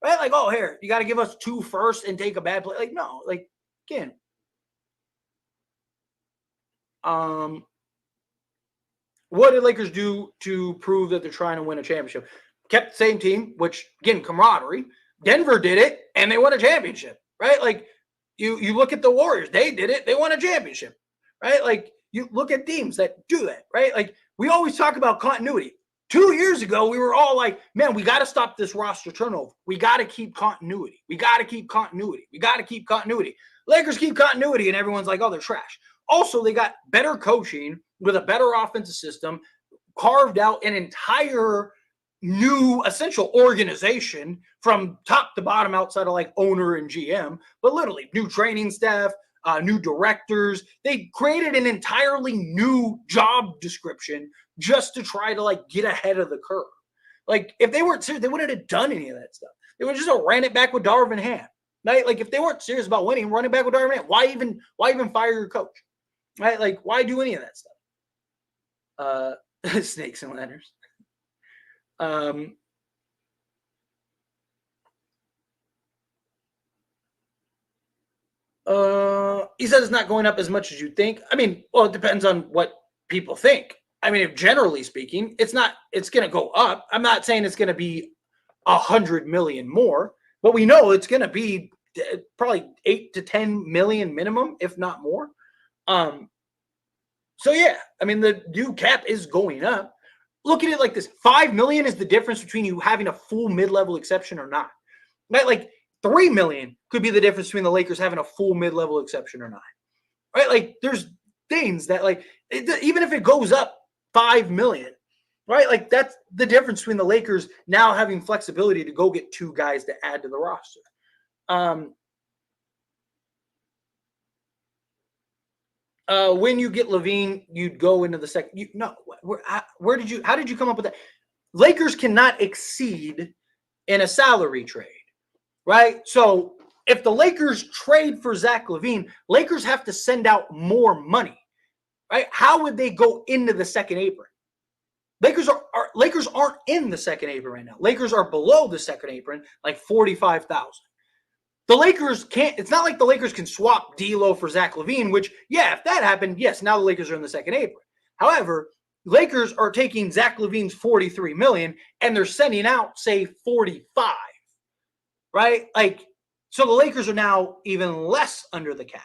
Right? Like, oh, here, you got to give us 2 firsts and take a bad player. Like, no, like, again. What did Lakers do to prove that they're trying to win a championship? Kept the same team, which, again, camaraderie. Denver did it, and they won a championship, right? Like, you look at the Warriors. They did it. They won a championship, right? Like, you look at teams that do that, right? Like, we always talk about continuity. 2 years ago, we were all like, man, we got to stop this roster turnover. We got to keep continuity. We got to keep continuity. We got to keep continuity. Lakers keep continuity, and everyone's like, oh, they're trash. Also, they got better coaching with a better offensive system, carved out an entire new essential organization from top to bottom outside of like owner and GM, but literally new training staff, new directors. They created an entirely new job description just to try to like get ahead of the curve. Like if they weren't serious, they wouldn't have done any of that stuff. They would just have ran it back with Darvin Ham. Right? Like if they weren't serious about winning, run it back with Darvin Ham. Why even fire your coach? Right? Like why do any of that stuff? Snakes and ladders. He said it's not going up as much as you think. I mean, well, it depends on what people think. I mean, if generally speaking, it's going to go up. I'm not saying it's going to be 100 million more, but we know it's going to be probably 8 to 10 million minimum, if not more. So yeah, I mean, the new cap is going up. Look at it like this: 5 million is the difference between you having a full mid-level exception or not. Right? Like 3 million could be the difference between the Lakers having a full mid-level exception or not. Right? Like there's things that like even if it goes up 5 million, right? Like that's the difference between the Lakers now having flexibility to go get 2 guys to add to the roster. When you get LaVine, you'd go into the second. How did you come up with that? Lakers cannot exceed in a salary trade, right? So if the Lakers trade for Zach LaVine, Lakers have to send out more money, right? How would they go into the second apron? Lakers aren't in the second apron right now. Lakers are below the second apron, like 45,000. The Lakers can't. It's not like the Lakers can swap D'Lo for Zach LaVine, which, yeah, if that happened, yes, now the Lakers are in the second apron. However, Lakers are taking Zach LaVine's 43 million and they're sending out, say, 45, right? Like, so the Lakers are now even less under the cap.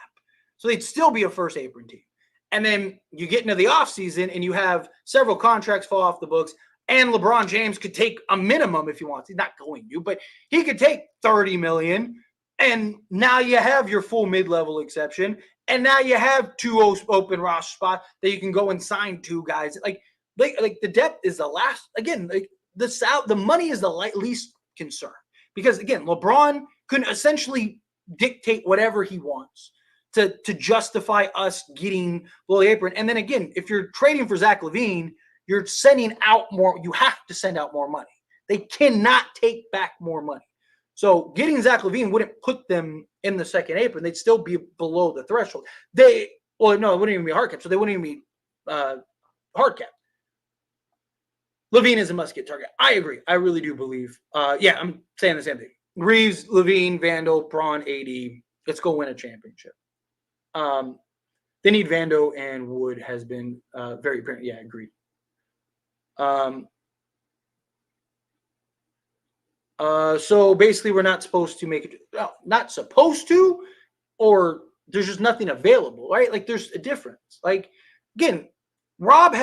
So they'd still be a first apron team. And then you get into the offseason and you have several contracts fall off the books. And LeBron James could take a minimum if he wants. He's not going to, but he could take 30 million. And now you have your full mid-level exception. And now you have 2 open roster spots that you can go and sign 2 guys. Like the depth is the last, again, like the money is the least concern. Because again, LeBron can essentially dictate whatever he wants to justify us getting below the apron. And then again, if you're trading for Zach LaVine, you're sending out more. You have to send out more money. They cannot take back more money. So getting Zach LaVine wouldn't put them in the second apron. They'd still be below the threshold. Well, no, it wouldn't even be hard cap. So they wouldn't even be hard cap. LaVine is a must-get target. I agree. I really do believe. Yeah, I'm saying the same thing. Reeves, LaVine, Vando, Braun, AD. Let's go win a championship. They need Vando, and Wood has been very apparent. Yeah, agreed. So basically, we're not supposed to make it. No, not supposed to, or there's just nothing available, right? Like there's a difference. Like again, Rob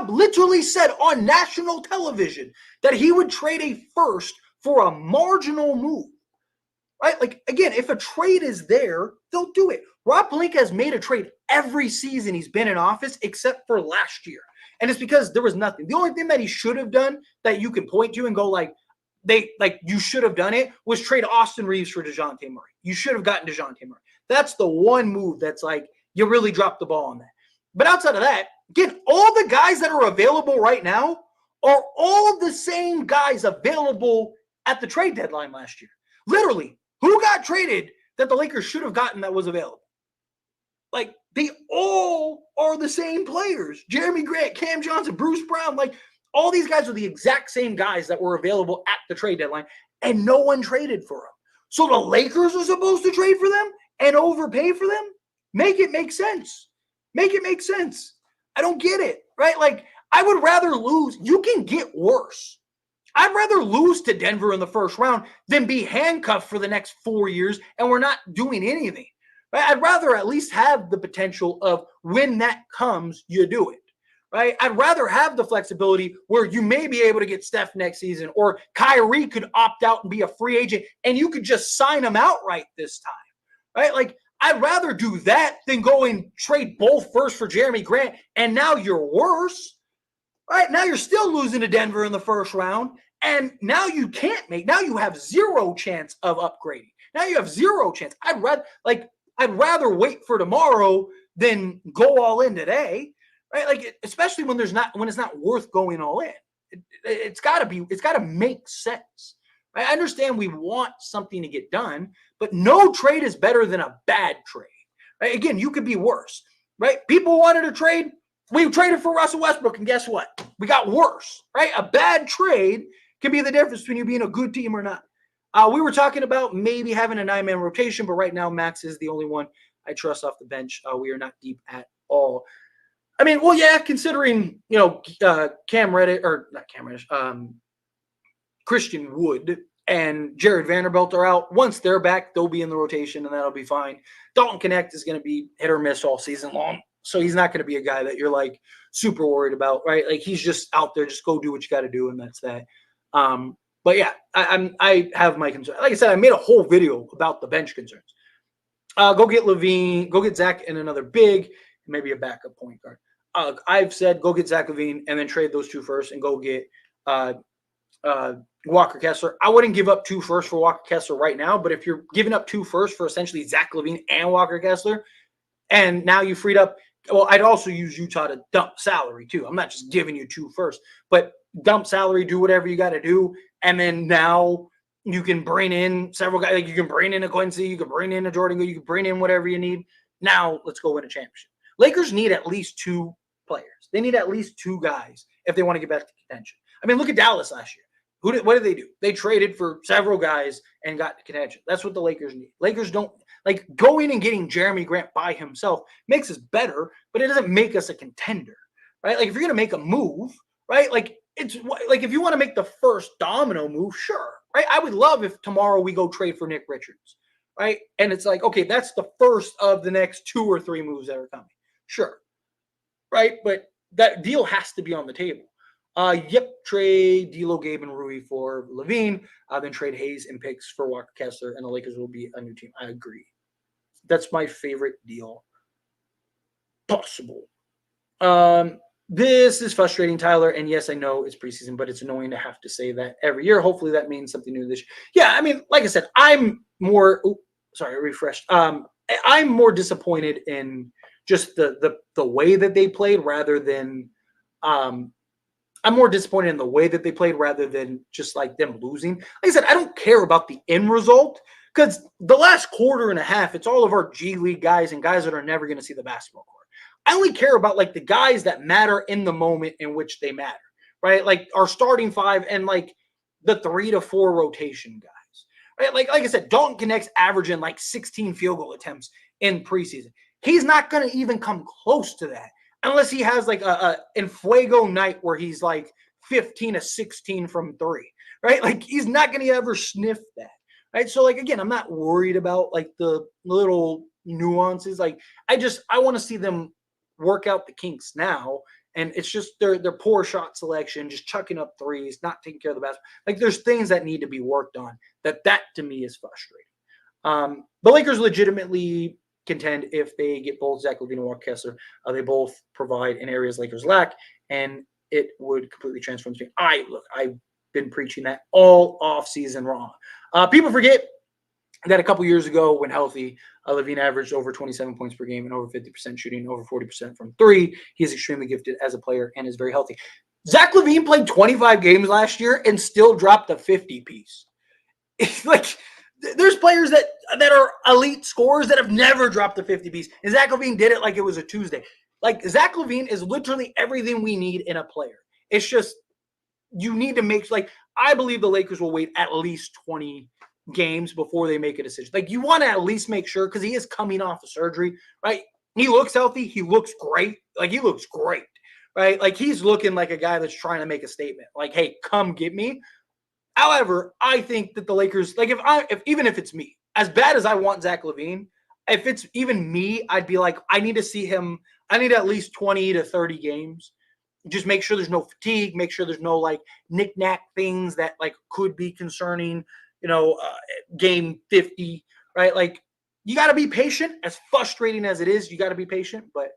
literally said on national television that he would trade a first for a marginal move, right? Like again, if a trade is there, they'll do it. Rob Pelinka has made a trade every season he's been in office except for last year. And it's because there was nothing. The only thing that he should have done that you can point to and go like, you should have done it was trade Austin Reeves for DeJounte Murray. You should have gotten DeJounte Murray. That's the one move that's like, you really dropped the ball on that. But outside of that, again, all the guys that are available right now are all the same guys available at the trade deadline last year. Literally, who got traded that the Lakers should have gotten that was available? Like, they all are the same players. Jeremy Grant, Cam Johnson, Bruce Brown, like, all these guys are the exact same guys that were available at the trade deadline, and no one traded for them. So the Lakers are supposed to trade for them and overpay for them? Make it make sense. Make it make sense. I don't get it, right? Like, I would rather lose. You can get worse. I'd rather lose to Denver in the first round than be handcuffed for the next 4 years and we're not doing anything. Right? I'd rather at least have the potential of when that comes, you do it. Right? I'd rather have the flexibility where you may be able to get Steph next season, or Kyrie could opt out and be a free agent and you could just sign him outright this time. Right? Like, I'd rather do that than go and trade both first for Jeremy Grant, and now you're worse. Right? Now you're still losing to Denver in the first round, and now you can't now you have zero chance of upgrading. Now you have zero chance. I'd rather wait for tomorrow than go all in today. Right? Like, especially when it's not worth going all in. It's got to make sense. Right? I understand we want something to get done, but no trade is better than a bad trade. Right? Again, you could be worse. Right? People wanted to trade. We traded for Russell Westbrook, and guess what? We got worse. Right? A bad trade can be the difference between you being a good team or not. We were talking about maybe having a 9-man rotation, but right now Max is the only one I trust off the bench. We are not deep at all. I mean, well, yeah, considering, Cam Reddish, or not Cam Reddish, Christian Wood and Jared Vanderbilt are out. Once they're back, they'll be in the rotation, and that'll be fine. Dalton Connect is going to be hit or miss all season long, so he's not going to be a guy that you're, like, super worried about, right? Like, he's just out there. Just go do what you got to do, and that's that. But, yeah, I have my concerns. Like I said, I made a whole video about the bench concerns. Go get LaVine, go get Zach and another big, maybe a backup point guard. I've said go get Zach LaVine and then trade those two first and go get Walker Kessler. I wouldn't give up 2 firsts for Walker Kessler right now, but if you're giving up 2 firsts for essentially Zach LaVine and Walker Kessler, and now you freed up, well, I'd also use Utah to dump salary too. I'm not just giving you 2 firsts, but dump salary, do whatever you got to do, and then now you can bring in several guys. Like, you can bring in a Quincy, you can bring in a Jordan, you can bring in whatever you need. Now let's go win a championship. Lakers need at least 2 players. They need at least 2 guys if they want to get back to contention. I mean, look at Dallas last year. What did they do? They traded for several guys and got to contention. That's what the Lakers need. Lakers don't, like, going and getting Jeremy Grant by himself makes us better, but it doesn't make us a contender, right? Like, if you're going to make a move, right? Like, it's like, if you want to make the first domino move, sure, right? I would love if tomorrow we go trade for Nick Richards, right? And it's like, okay, that's the first of the next 2 or 3 moves that are coming. Sure. Right? But that deal has to be on the table. Trade D'Lo, Gabe, and Rui for LaVine. Then trade Hayes and picks for Walker Kessler, and the Lakers will be a new team. I agree. That's my favorite deal possible. This is frustrating, Tyler, and yes, I know it's preseason, but it's annoying to have to say that every year. Hopefully that means something new this year. Yeah, I mean, like I said, I'm more refreshed. I'm more disappointed in just the way that they played rather than I'm more disappointed in the way that they played rather than just like them losing. Like I said, I don't care about the end result because the last quarter and a half, it's all of our G League guys and guys that are never going to see the basketball court. I only care about like the guys that matter in the moment in which they matter, right? Like our starting five and like the 3 to 4 rotation guys, right? Like I said, Dalton Connect's averaging like 16 field goal attempts in preseason. He's not going to even come close to that unless he has like a Enfuego night where he's like 15 to 16 from 3, right? Like he's not going to ever sniff that, right? So like, again, I'm not worried about like the little nuances. Like I want to see them work out the kinks now. And it's just their poor shot selection, just chucking up threes, not taking care of the basketball. Like there's things that need to be worked on. That to me is frustrating. The Lakers legitimately contend if they get both Zach LaVine and Walker Kessler. They both provide in areas Lakers lack, and it would completely transform the game. I've been preaching that all off season wrong. People forget that a couple years ago, when healthy, LaVine averaged over 27 points per game and over 50% shooting, over 40% from 3. He is extremely gifted as a player and is very healthy. Zach LaVine played 25 games last year and still dropped a 50 piece. It's like there's players that are elite scorers that have never dropped a 50 piece, and Zach LaVine did it like it was a Tuesday. Like Zach LaVine is literally everything we need in a player. It's just you need to make like I believe the Lakers will wait at least 20 games before they make a decision. Like you want to at least make sure because he is coming off of surgery, right? He looks healthy. He looks great. Like he looks great, right? Like he's looking like a guy that's trying to make a statement. Like, hey, come get me. However, I think that the Lakers, like even if it's me, as bad as I want Zach LaVine, if it's even me, I'd be like, I need to see him. I need at least 20 to 30 games. Just make sure there's no fatigue. Make sure there's no like knick-knack things that like could be concerning. Game 50, right? Like you got to be patient. As frustrating as it is, you got to be patient. But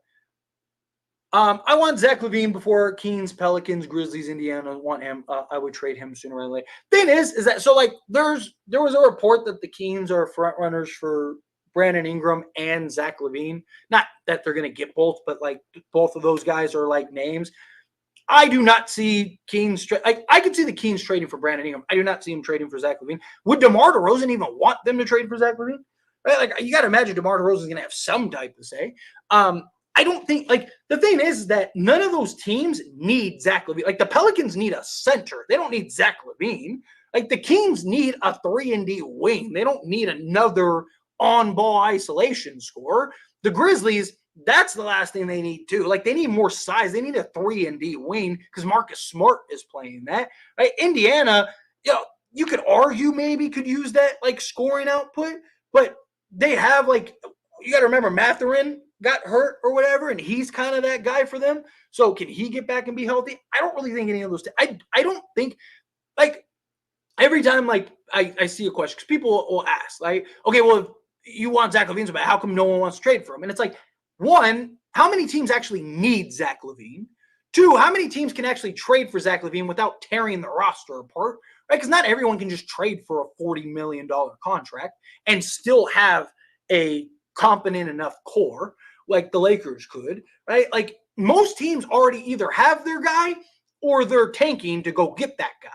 I want Zach LaVine before Kings, Pelicans, Grizzlies, Indiana. I want him. I would trade him sooner or later. Thing is that so like there was a report that the Kings are front runners for Brandon Ingram and Zach LaVine. Not that they're going to get both, but like both of those guys are like names. I do not see Kings. I could see the Kings trading for Brandon Ingram. I do not see him trading for Zach LaVine. Would DeMar DeRozan even want them to trade for Zach LaVine? Right? Like you got to imagine DeMar DeRozan is going to have some type of say. I don't think like the thing is that none of those teams need Zach LaVine. Like the Pelicans need a center. They don't need Zach LaVine. Like the Kings need a 3-and-D wing. They don't need another on-ball isolation scorer. The Grizzlies, that's the last thing they need too. Like they need more size. They need a 3-and-D wing because Marcus Smart is playing that. Right? Indiana, you could argue maybe could use that like scoring output, but they have like you got to remember Mathurin got hurt or whatever, and he's kind of that guy for them. So can he get back and be healthy? I don't really think any of those. I don't think like every time like I see a question because people will ask like, okay, well if you want Zach LaVine, but how come no one wants to trade for him? And it's like, one, how many teams actually need Zach LaVine? Two, how many teams can actually trade for Zach LaVine without tearing the roster apart? Right? Because not everyone can just trade for a $40 million contract and still have a competent enough core like the Lakers could, right? Like most teams already either have their guy or they're tanking to go get that guy.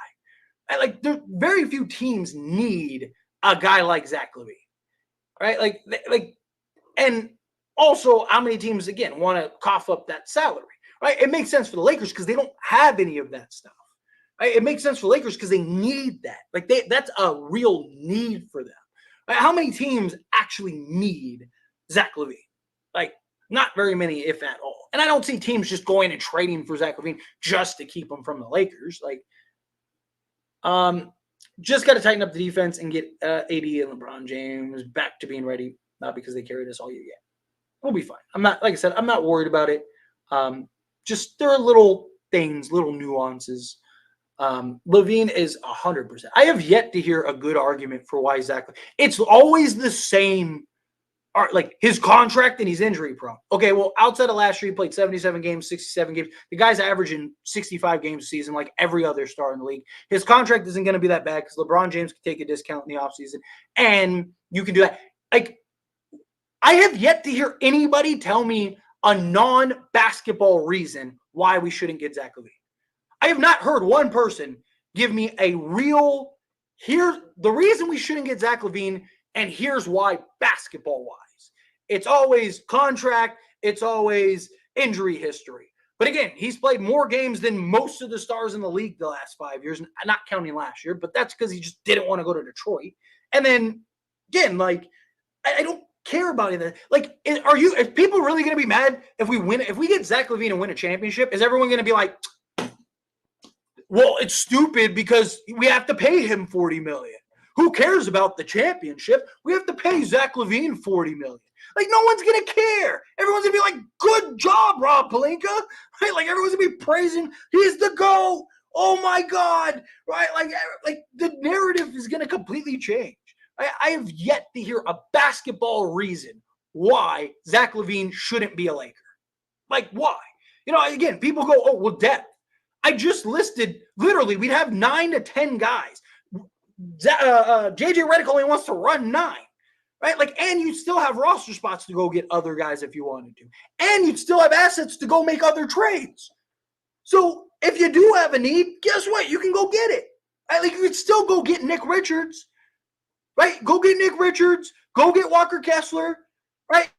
Right? Like very few teams need a guy like Zach LaVine, right? Like, and also how many teams again want to cough up that salary, right? It makes sense for the Lakers because they don't have any of that stuff. Right? It makes sense for Lakers because they need that. Like that's a real need for them. Right? How many teams actually need Zach LaVine? Like not very many, if at all. And I don't see teams just going and trading for Zach LaVine just to keep him from the Lakers. Like, just got to tighten up the defense and get AD and LeBron James back to being ready. Not because they carried us all year yet. We'll be fine. I'm not, like I said, I'm not worried about it. Just there are little things, little nuances. LaVine is 100%. I have yet to hear a good argument for why Zach. It's always the same. Like his contract and he's injury prone. Okay, well, outside of last year, he played 77 games, 67 games. The guy's averaging 65 games a season, like every other star in the league. His contract isn't going to be that bad because LeBron James can take a discount in the offseason, and you can do that. Like, I have yet to hear anybody tell me a non-basketball reason why we shouldn't get Zach LaVine. I have not heard one person give me a real, here, the reason we shouldn't get Zach LaVine, and here's why basketball wise. It's always contract, it's always injury history. But again, he's played more games than most of the stars in the league the last 5 years, not counting last year, but that's because he just didn't want to go to Detroit. And then again, like, I don't care about it. Like, is people really going to be mad if we win? If we get Zach LaVine and win a championship, is everyone going to be like, well, it's stupid because we have to pay him $40 million. Who cares about the championship? We have to pay Zach LaVine $40 million. Like, no one's going to care. Everyone's going to be like, good job, Rob Pelinka. Right? Like, everyone's going to be praising, he's the GOAT. Oh, my God. Right? Like the narrative is going to completely change. I have yet to hear a basketball reason why Zach LaVine shouldn't be a Laker. Like, why? You know, again, people go, oh, well, depth. I just listed, literally, we'd have 9 to 10 guys. JJ Redick only wants to run 9, right? Like, and you'd still have roster spots to go get other guys if you wanted to. And you'd still have assets to go make other trades. So if you do have a need, guess what? You can go get it. Right? Like, you could still go get Nick Richards, right? Go get Nick Richards. Go get Walker Kessler, right?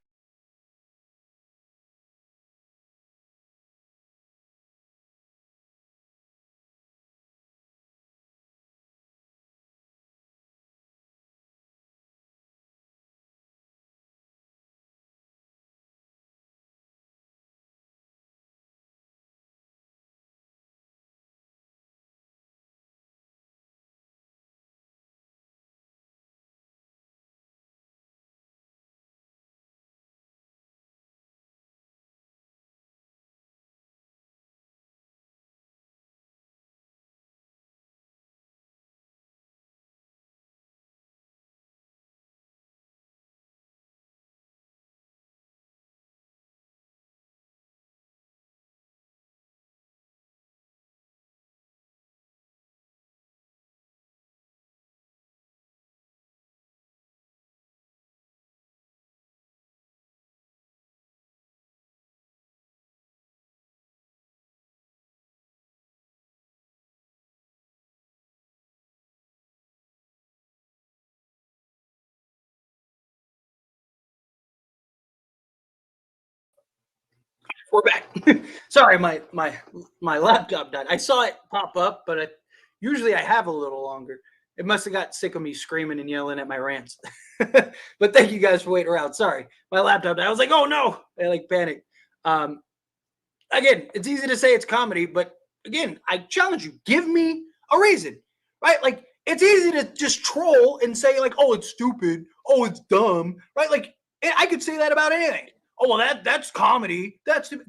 We're back. Sorry, my laptop died. I saw it pop up, but usually I have a little longer. It must have got sick of me screaming and yelling at my rants. But thank you guys for waiting around. Sorry, my laptop died. I was like, oh no, I like panicked. Again, it's easy to say it's comedy, but again, I challenge you. Give me a reason, right? Like, it's easy to just troll and say like, oh, it's stupid. Oh, it's dumb, right? Like, I could say that about anything. Oh, well, that's comedy.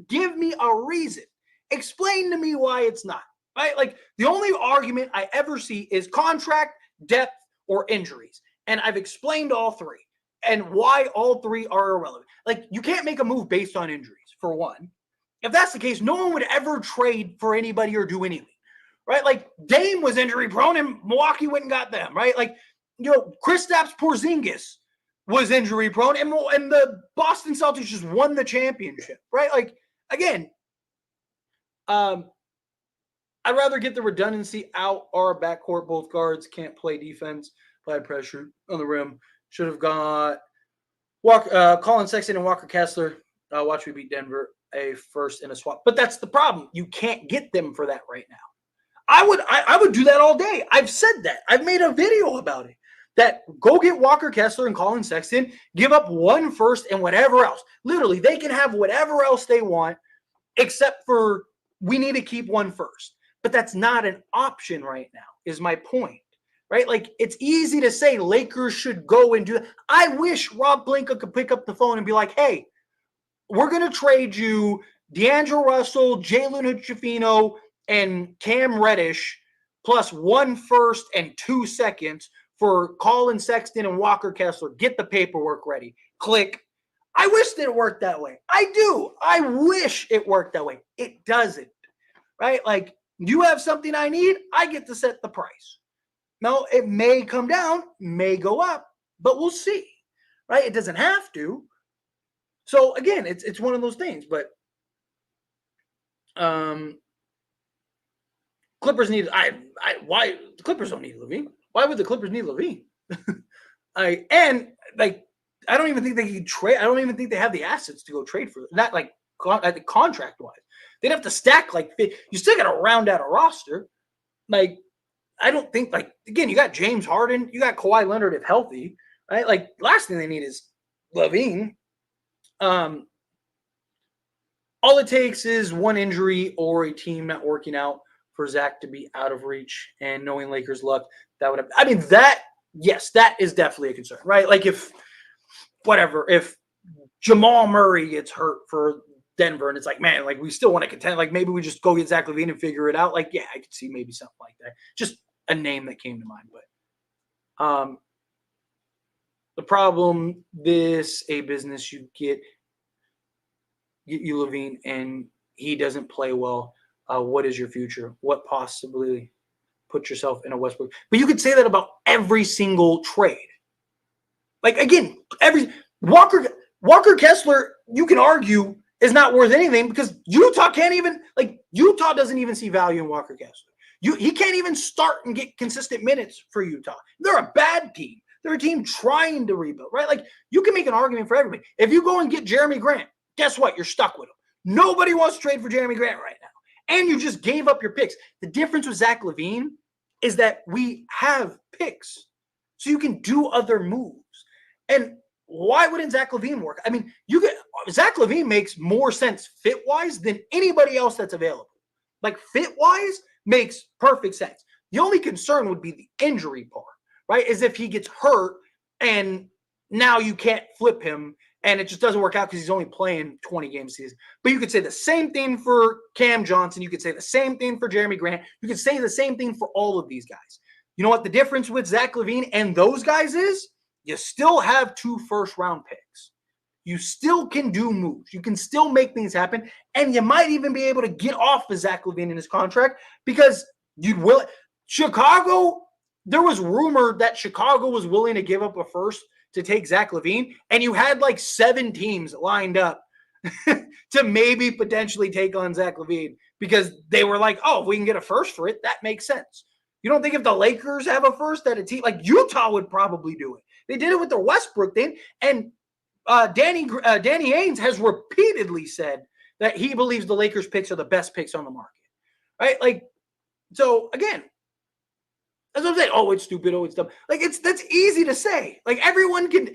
Give me a reason. Explain to me why it's not, right? Like, the only argument I ever see is contract, depth, or injuries. And I've explained all three and why all three are irrelevant. Like, you can't make a move based on injuries, for one. If that's the case, no one would ever trade for anybody or do anything, right? Like, Dame was injury prone and Milwaukee went and got them, right? Like, you know, Kristaps Porzingis was injury prone and the Boston Celtics just won the championship, right? Like, again, I'd rather get the redundancy out. Our backcourt, both guards can't play defense, apply pressure on the rim. Should have got Colin Sexton and Walker Kessler. Watch me beat Denver, a first and a swap. But that's the problem. You can't get them for that right now. I would do that all day. I've said that. I've made a video about it. That go get Walker Kessler and Colin Sexton, give up 1 first and whatever else. Literally, they can have whatever else they want, except for we need to keep 1 first. But that's not an option right now, is my point. Right? Like, it's easy to say Lakers should go and do that. I wish Rob Pelinka could pick up the phone and be like, hey, we're going to trade you D'Angelo Russell, Jalen Hood-Schifino, and Cam Reddish plus 1 first and 2 seconds for Colin Sexton and Walker Kessler. Get the paperwork ready. Click. I wish it worked that way. I do. I wish it worked that way. It doesn't. Right? Like, you have something I need, I get to set the price. Now, it may come down, may go up, but we'll see. Right? It doesn't have to. So again, it's one of those things, but Clippers need why the Clippers don't need LaVine? Why would the Clippers need LaVine? And like I don't even think they can trade. I don't even think they have the assets to go trade for that. Like contract wise, they'd have to stack like you still got to round out a roster. Like I don't think like again you got James Harden, you got Kawhi Leonard if healthy, right? Like last thing they need is LaVine. All it takes is one injury or a team not working out for Zach to be out of reach. And knowing Lakers' luck, that would have. I mean, yes, that is definitely a concern, right? Like if Jamal Murray gets hurt for Denver, and it's like, man, like we still want to contend. Like maybe we just go get Zach LaVine and figure it out. Like, yeah, I could see maybe something like that. Just a name that came to mind, but the problem, a business you get you LaVine and he doesn't play well. What is your future? What possibly put yourself in a Westbrook? But you could say that about every single trade. Like again, every Walker Kessler, you can argue is not worth anything because Utah doesn't even see value in Walker Kessler. He can't even start and get consistent minutes for Utah. They're a bad team. They're a team trying to rebuild, right? Like you can make an argument for everybody. If you go and get Jeremy Grant, guess what? You're stuck with him. Nobody wants to trade for Jeremy Grant right now. And you just gave up your picks. The difference with Zach LaVine is that we have picks. So you can do other moves. And why wouldn't Zach LaVine work? I mean, Zach LaVine makes more sense fit-wise than anybody else that's available. Like fit-wise makes perfect sense. The only concern would be the injury part, right? Is if he gets hurt and now you can't flip him and it just doesn't work out because he's only playing 20 games a season. But you could say the same thing for Cam Johnson. You could say the same thing for Jeremy Grant. You could say the same thing for all of these guys. You know what the difference with Zach LaVine and those guys is? You still have 2 first-round picks. You still can do moves. You can still make things happen. And you might even be able to get off of Zach LaVine in his contract because Chicago, there was rumor that Chicago was willing to give up a first to take Zach LaVine, and you had like 7 teams lined up to maybe potentially take on Zach LaVine because they were like, oh, if we can get a first for it, that makes sense. You don't think if the Lakers have a first that a team like Utah would probably do it? They did it with the Westbrook thing, and Danny Ainge has repeatedly said that he believes the Lakers picks are the best picks on the market, right? Like, so again, that's what I'm saying. Oh, it's stupid. Oh, it's dumb. Like that's easy to say. Like everyone can,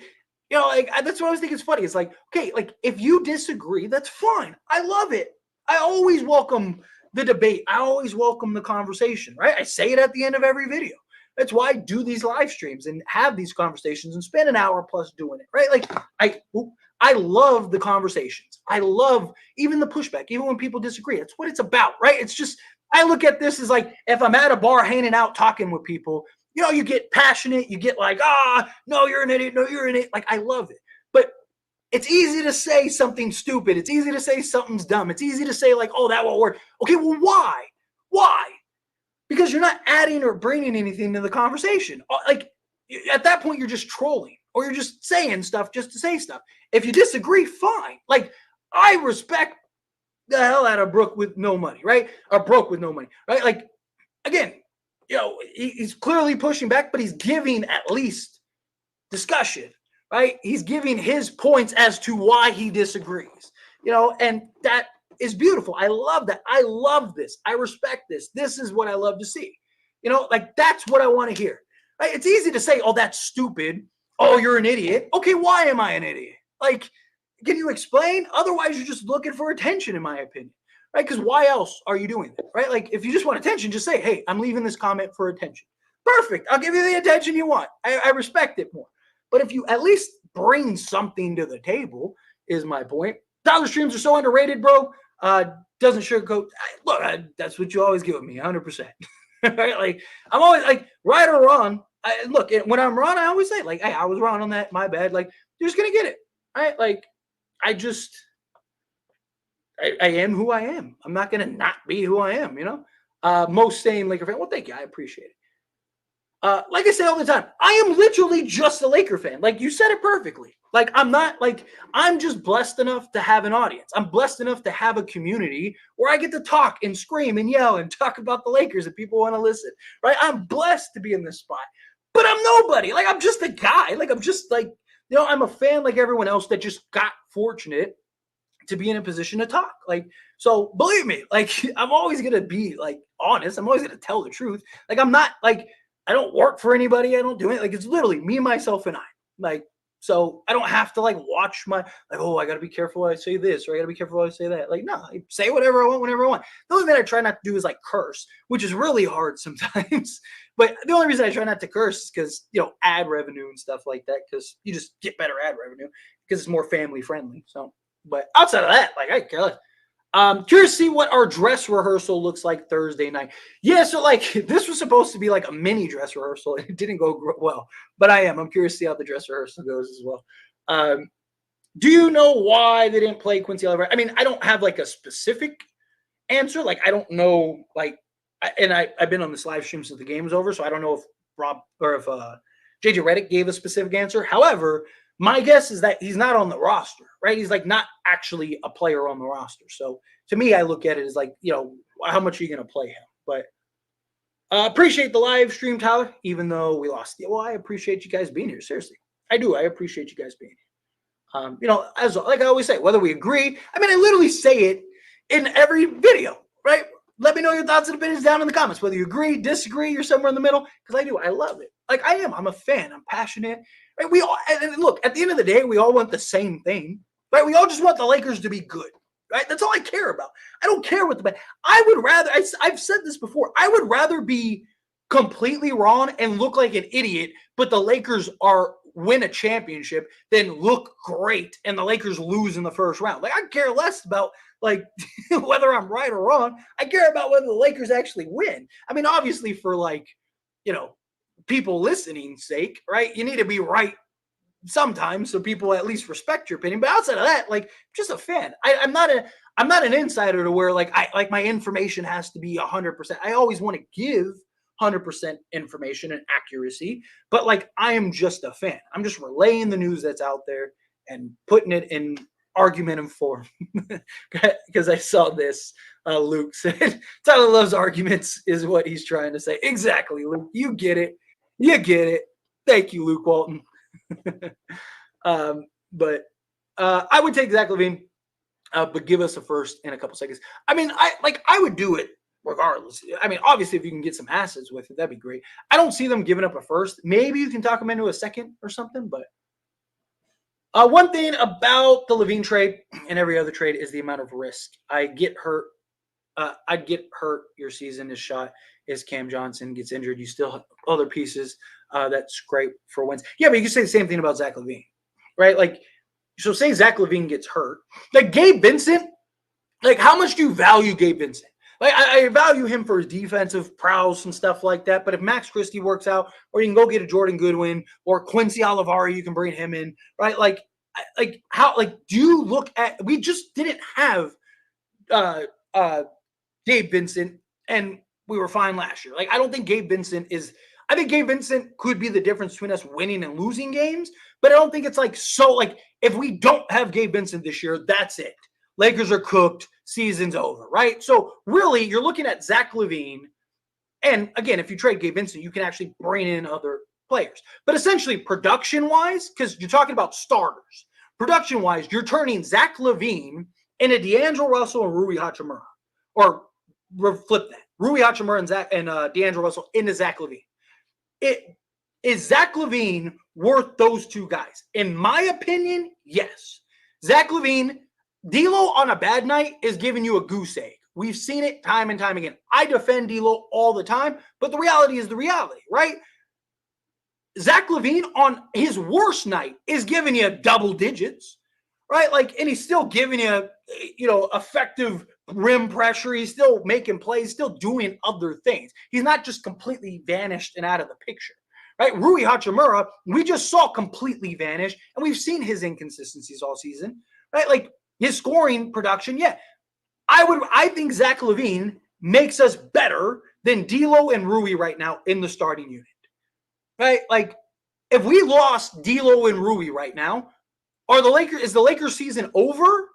like that's what I always think is funny. It's like, okay, like if you disagree, that's fine. I love it. I always welcome the debate. I always welcome the conversation, right? I say it at the end of every video. That's why I do these live streams and have these conversations and spend an hour plus doing it, right? Like I love the conversations. I love even the pushback, even when people disagree. That's what it's about, right? It's just, I look at this as like, if I'm at a bar hanging out, talking with people, you get passionate. You get like, no, you're an idiot. No, you're an idiot. Like, I love it. But it's easy to say something stupid. It's easy to say something's dumb. It's easy to say like, oh, that won't work. Okay, well, why? Why? Because you're not adding or bringing anything to the conversation. Like, at that point, you're just trolling or you're just saying stuff just to say stuff. If you disagree, fine. Like, I respect the hell out of Brooke with no money, right? Or Broke with no money, right? Like, again, he's clearly pushing back, but he's giving at least discussion, right? He's giving his points as to why he disagrees, and that is beautiful. I love that. I love this. I respect this. This is what I love to see. Like that's what I want to hear. Right? It's easy to say, oh, that's stupid. Oh, you're an idiot. Okay, why am I an idiot? Like, can you explain? Otherwise, you're just looking for attention, in my opinion. Right? Because why else are you doing that? Right? Like, if you just want attention, just say, hey, I'm leaving this comment for attention. Perfect. I'll give you the attention you want. I respect it more. But if you at least bring something to the table, is my point. Dollar streams are so underrated, bro. Doesn't sugarcoat. Look, that's what you always give me, 100%. Right? Like, I'm always like, right or wrong. Look, when I'm wrong, I always say, like, hey, I was wrong on that. My bad. Like, you're just going to get it. Right? Like, I am who I am. I'm not going to not be who I am, Most sane Laker fan. Well, thank you. I appreciate it. Like I say all the time, I am literally just a Laker fan. Like you said it perfectly. Like I'm just blessed enough to have an audience. I'm blessed enough to have a community where I get to talk and scream and yell and talk about the Lakers and people want to listen. Right? I'm blessed to be in this spot. But I'm nobody. Like I'm just a guy. Like I'm just like, I'm a fan like everyone else that just got fortunate to be in a position to talk. Like, so believe me, like I'm always gonna be like honest. I'm always gonna tell the truth. Like I'm not like I don't work for anybody. I don't do it. Like it's literally me, myself, and I. Like, so I don't have to like watch my like, oh, I gotta be careful when I say this, or I gotta be careful when I say that. Like, no, I say whatever I want, whenever I want. The only thing I try not to do is like curse, which is really hard sometimes. But the only reason I try not to curse is because ad revenue and stuff like that, because you just get better ad revenue because it's more family friendly. So but outside of that, like I care less. Curious to see what our dress rehearsal looks like Thursday night. Yeah, so like this was supposed to be like a mini dress rehearsal. It didn't go well, but I'm curious to see how the dress rehearsal goes as well. Do you know why they didn't play Quincy Alvarez? I mean, I don't have like a specific answer. Like I don't know. Like, I've been on this live stream since the game was over, so I don't know if Rob or if JJ Redick gave a specific answer. However, my guess is that he's not on the roster, right? He's like not actually a player on the roster. So to me, I look at it as like, how much are you going to play him? But appreciate the live stream, Tyler, even though we lost. Well, I appreciate you guys being here. Seriously, I do. I appreciate you guys being here. As like I always say, whether we agree, I mean, I literally say it in every video, right? Let me know your thoughts and opinions down in the comments, whether you agree, disagree, you're somewhere in the middle, because I do. I love it. Like I am. I'm a fan. I'm passionate. Right? We all, and look, at the end of the day, we all want the same thing, right? We all just want the Lakers to be good, right? That's all I care about. I don't care what I would rather, I've said this before, I would rather be completely wrong and look like an idiot, but the Lakers win a championship than look great and the Lakers lose in the first round. Like I care less about like whether I'm right or wrong. I care about whether the Lakers actually win. I mean, obviously for like, people listening's sake, right? You need to be right sometimes so people at least respect your opinion. But outside of that, like just a fan. I'm not an insider to where like my information has to be 100%. I always want to give 100% information and accuracy, but like I am just a fan. I'm just relaying the news that's out there and putting it in argumentative form. Because I saw this. Luke said Tyler loves arguments is what he's trying to say. Exactly, Luke. You get it. You get it. Thank you, Luke Walton. But I would take Zach LaVine, but give us a first in a couple seconds. I mean, I would do it regardless. I mean, obviously, if you can get some assets with it, that'd be great. I don't see them giving up a first. Maybe you can talk them into a second or something. But one thing about the LaVine trade and every other trade is the amount of risk. I'd get hurt. Your season is shot. Is Cam Johnson gets injured, you still have other pieces that scrape for wins. Yeah, but you can say the same thing about Zach LaVine, right? Like, so say Zach LaVine gets hurt. Like Gabe Vincent, like how much do you value Gabe Vincent? Like I value him for his defensive prowess and stuff like that. But if Max Christie works out, or you can go get a Jordan Goodwin or Quincy Alvarez, you can bring him in, right? Like how do you look at? We just didn't have Gabe Vincent, and we were fine last year. Like, I don't think Gabe Vincent is – I think Gabe Vincent could be the difference between us winning and losing games, but I don't think it's like so – like, if we don't have Gabe Vincent this year, that's it. Lakers are cooked. Season's over, right? So, really, you're looking at Zach LaVine, and, again, if you trade Gabe Vincent, you can actually bring in other players. But essentially, production-wise, because you're talking about starters, production-wise, you're turning Zach LaVine into D'Angelo Russell and Rui Hachimura. Or flip that. Rui Hachimura and D'Angelo Russell into Zach LaVine. Is Zach LaVine worth those two guys? In my opinion, yes. Zach LaVine, D'Lo on a bad night is giving you a goose egg. We've seen it time and time again. I defend D'Lo all the time, but the reality is the reality, right? Zach LaVine on his worst night is giving you double digits, right? Like, and he's still giving you, effective rim pressure. He's still making plays, still doing other things. He's not just completely vanished and out of the picture, right? Rui Hachimura, we just saw completely vanish, and we've seen his inconsistencies all season, right? Like his scoring production, yeah. I think Zach LaVine makes us better than D'Lo and Rui right now in the starting unit. right? Like, if we lost D'Lo and Rui right now, is the Lakers season over,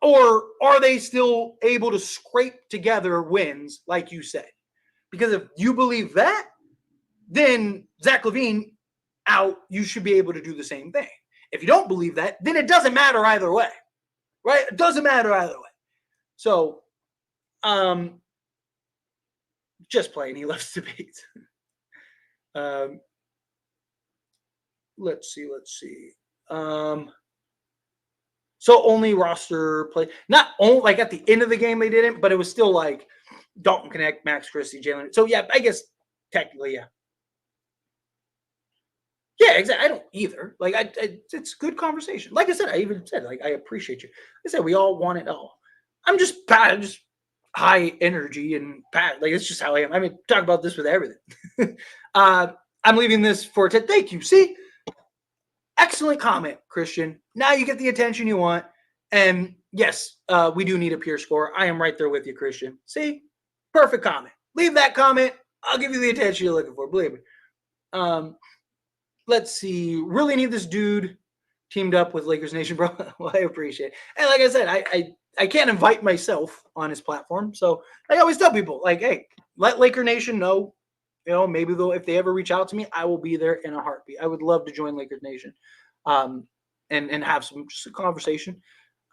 or are they still able to scrape together wins, like you said? Because if you believe that, then Zach LaVine out, you should be able to do the same thing. If you don't believe that, then it doesn't matter either way, right? It doesn't matter either way. So, just playing. He loves debates. Let's see. So only roster play, not only like at the end of the game they didn't, but it was still like Dalton Connect, Max Christie, Jalen. So yeah, I guess technically, yeah. Yeah, exactly. I don't either. Like, it's good conversation. Like I said, I even said, like, I appreciate you. I said, we all want it all. I'm just high energy and bad. Like, it's just how I am. I mean, talk about this with everything. I'm leaving this for today. Thank you. See, excellent comment, Christian. Now you get the attention you want. And yes, we do need a peer score. I am right there with you, Christian. See, perfect comment. Leave that comment. I'll give you the attention you're looking for. Believe me. Let's see. Really need this dude teamed up with Lakers Nation, bro. Well, I appreciate it. And like I said, I can't invite myself on his platform. So I always tell people, like, hey, let Laker Nation know. You know, maybe if they ever reach out to me, I will be there in a heartbeat. I would love to join Lakers Nation, and have just a conversation.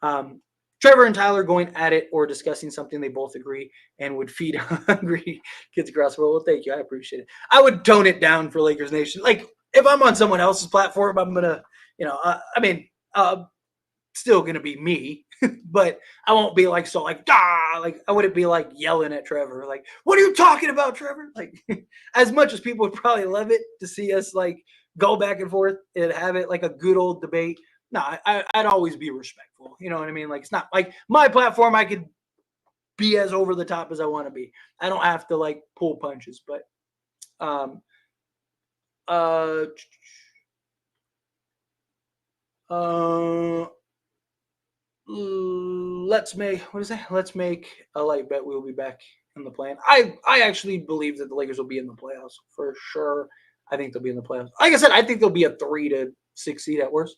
Trevor and Tyler going at it or discussing something they both agree and would feed hungry kids across the world. Well, thank you. I appreciate it. I would tone it down for Lakers Nation. Like, if I'm on someone else's platform, I'm going to, still going to be me, but I won't be like, I wouldn't be like yelling at Trevor. Like, what are you talking about, Trevor? Like, as much as people would probably love it to see us like go back and forth and have it like a good old debate. No, I'd always be respectful. You know what I mean? Like, it's not like my platform. I could be as over the top as I want to be. I don't have to like pull punches, but, let's make a light bet we'll be back in the play-in. I actually believe that the Lakers will be in the playoffs for sure. I think they'll be in the playoffs. Like I said, I think they'll be a 3 to 6 seed at worst.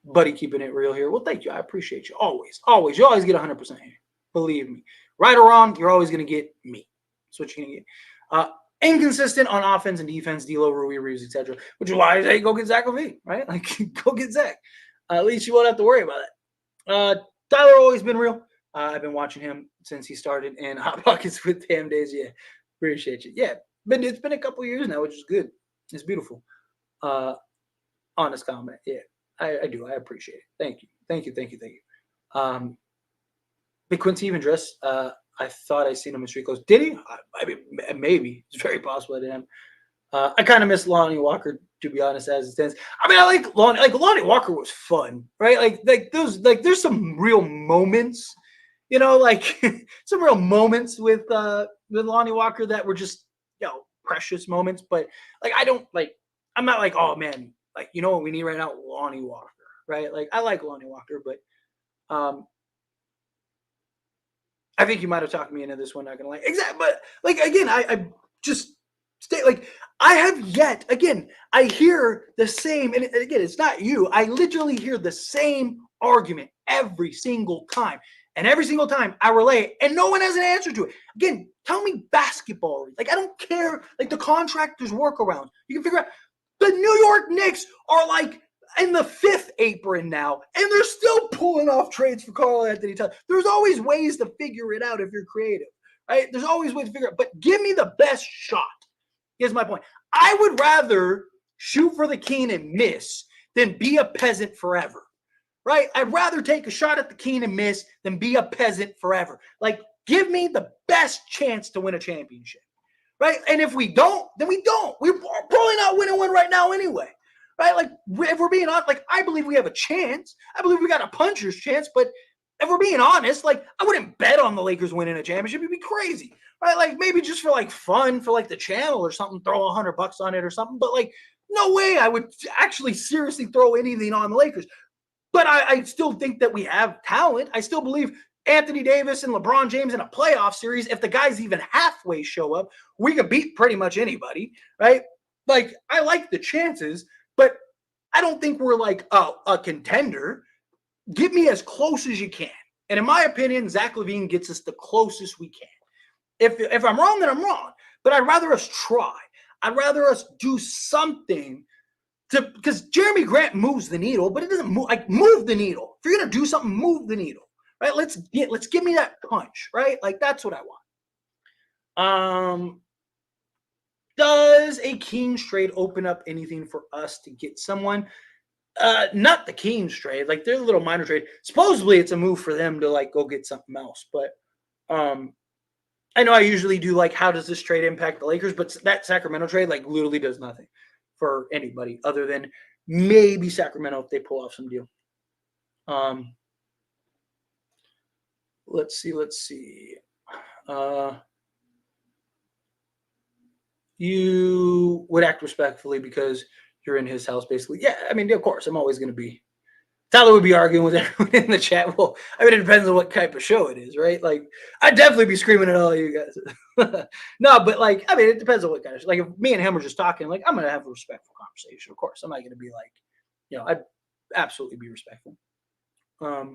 Buddy, keeping it real here. Well, thank you. I appreciate you. Always. You always get 100% here. Believe me. Right or wrong, you're always going to get me. That's what you're going to get. Inconsistent on offense and defense, D'Lo, Rui, Reeves, etc. Which is why I say go get Zach LaVine, right? Like, go get Zach. At least you won't have to worry about that. Tyler always been real. I've been watching him since he started in Hot Pockets with Damn Days. Yeah, appreciate you. Yeah, it's been a couple years now, which is good. It's beautiful. Honest comment. Yeah, I do. I appreciate it. Thank you. Big Quincy even dressed. I thought I seen him in street clothes. Did he? I mean, maybe. It's very possible I didn't. I kind of miss Lonnie Walker, to be honest, as it stands. I mean, I like Lonnie. Like, Lonnie Walker was fun, right? There's some real moments, like some real moments with Lonnie Walker that were just, precious moments. But like, I'm not like, oh man, like, you know what we need right now? Lonnie Walker, right? Like, I like Lonnie Walker, but I think you might have talked me into this one. Not gonna lie, exactly. But like, again, I just stay like I have yet. Again, I hear the same, and again, it's not you. I literally hear the same argument every single time, and every single time I relay it, and no one has an answer to it. Again, tell me basketball. Like, I don't care. Like, the contractors workarounds. You can figure out. The New York Knicks are like in the 5th apron now, and they're still pulling off trades for Karl Anthony Towns. There's always ways to figure it out if you're creative, right? There's always ways to figure it out, but give me the best shot. Here's my point. I would rather shoot for the king and miss than be a peasant forever, right? I'd rather take a shot at the king and miss than be a peasant forever. Like, give me the best chance to win a championship, right? And if we don't, then we don't. We're probably not winning one right now anyway. Right? Like, if we're being honest, like, I believe we have a chance. I believe we got a puncher's chance. But if we're being honest, like, I wouldn't bet on the Lakers winning a championship. It'd be crazy. Right? Like, maybe just for like fun, for like the channel or something, throw $100 on it or something. But like, no way I would actually seriously throw anything on the Lakers. But I still think that we have talent. I still believe Anthony Davis and LeBron James in a playoff series, if the guys even halfway show up, we could beat pretty much anybody, right? Like, I like the chances, but I don't think we're like a contender. Get me as close as you can. And in my opinion, Zach LaVine gets us the closest we can. If I'm wrong, then I'm wrong. But I'd rather us try. I'd rather us do something because Jeremy Grant moves the needle, but it doesn't move the needle. If you're gonna do something, move the needle. Right? Let's give me that punch, right? Like, that's what I want. Does a Kings trade open up anything for us to get someone? Not the Kings trade, like their little minor trade. Supposedly it's a move for them to like go get something else, but I know I usually do like how does this trade impact the Lakers, but that Sacramento trade like literally does nothing for anybody other than maybe Sacramento if they pull off some deal. Let's see. You would act respectfully because you're in his house, basically. Yeah, I mean, of course, I'm always going to be. Tyler would be arguing with everyone in the chat. Well, I mean, it depends on what type of show it is, right? Like, I'd definitely be screaming at all of you guys. No, but like, I mean, it depends on what kind of show. Like, if me and him are just talking, like, I'm going to have a respectful conversation. Of course, I'm not going to be like, I'd absolutely be respectful. No,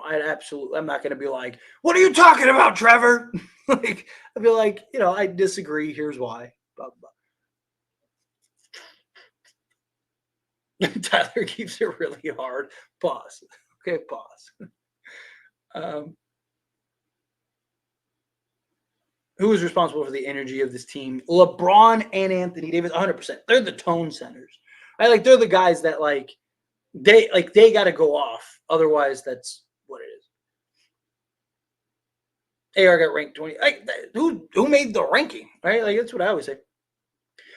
I'm not going to be like, what are you talking about, Trevor? Like, I'd be like, I disagree. Here's why. Blah, blah. Tyler keeps it really hard. Pause. Okay, pause. Who is responsible for the energy of this team? LeBron and Anthony Davis, 100%. They're the tone centers. Right? Like, they're the guys that they got to go off. Otherwise, that's what it is. AR got ranked 20. Like, who made the ranking? Right? Like, that's what I always say.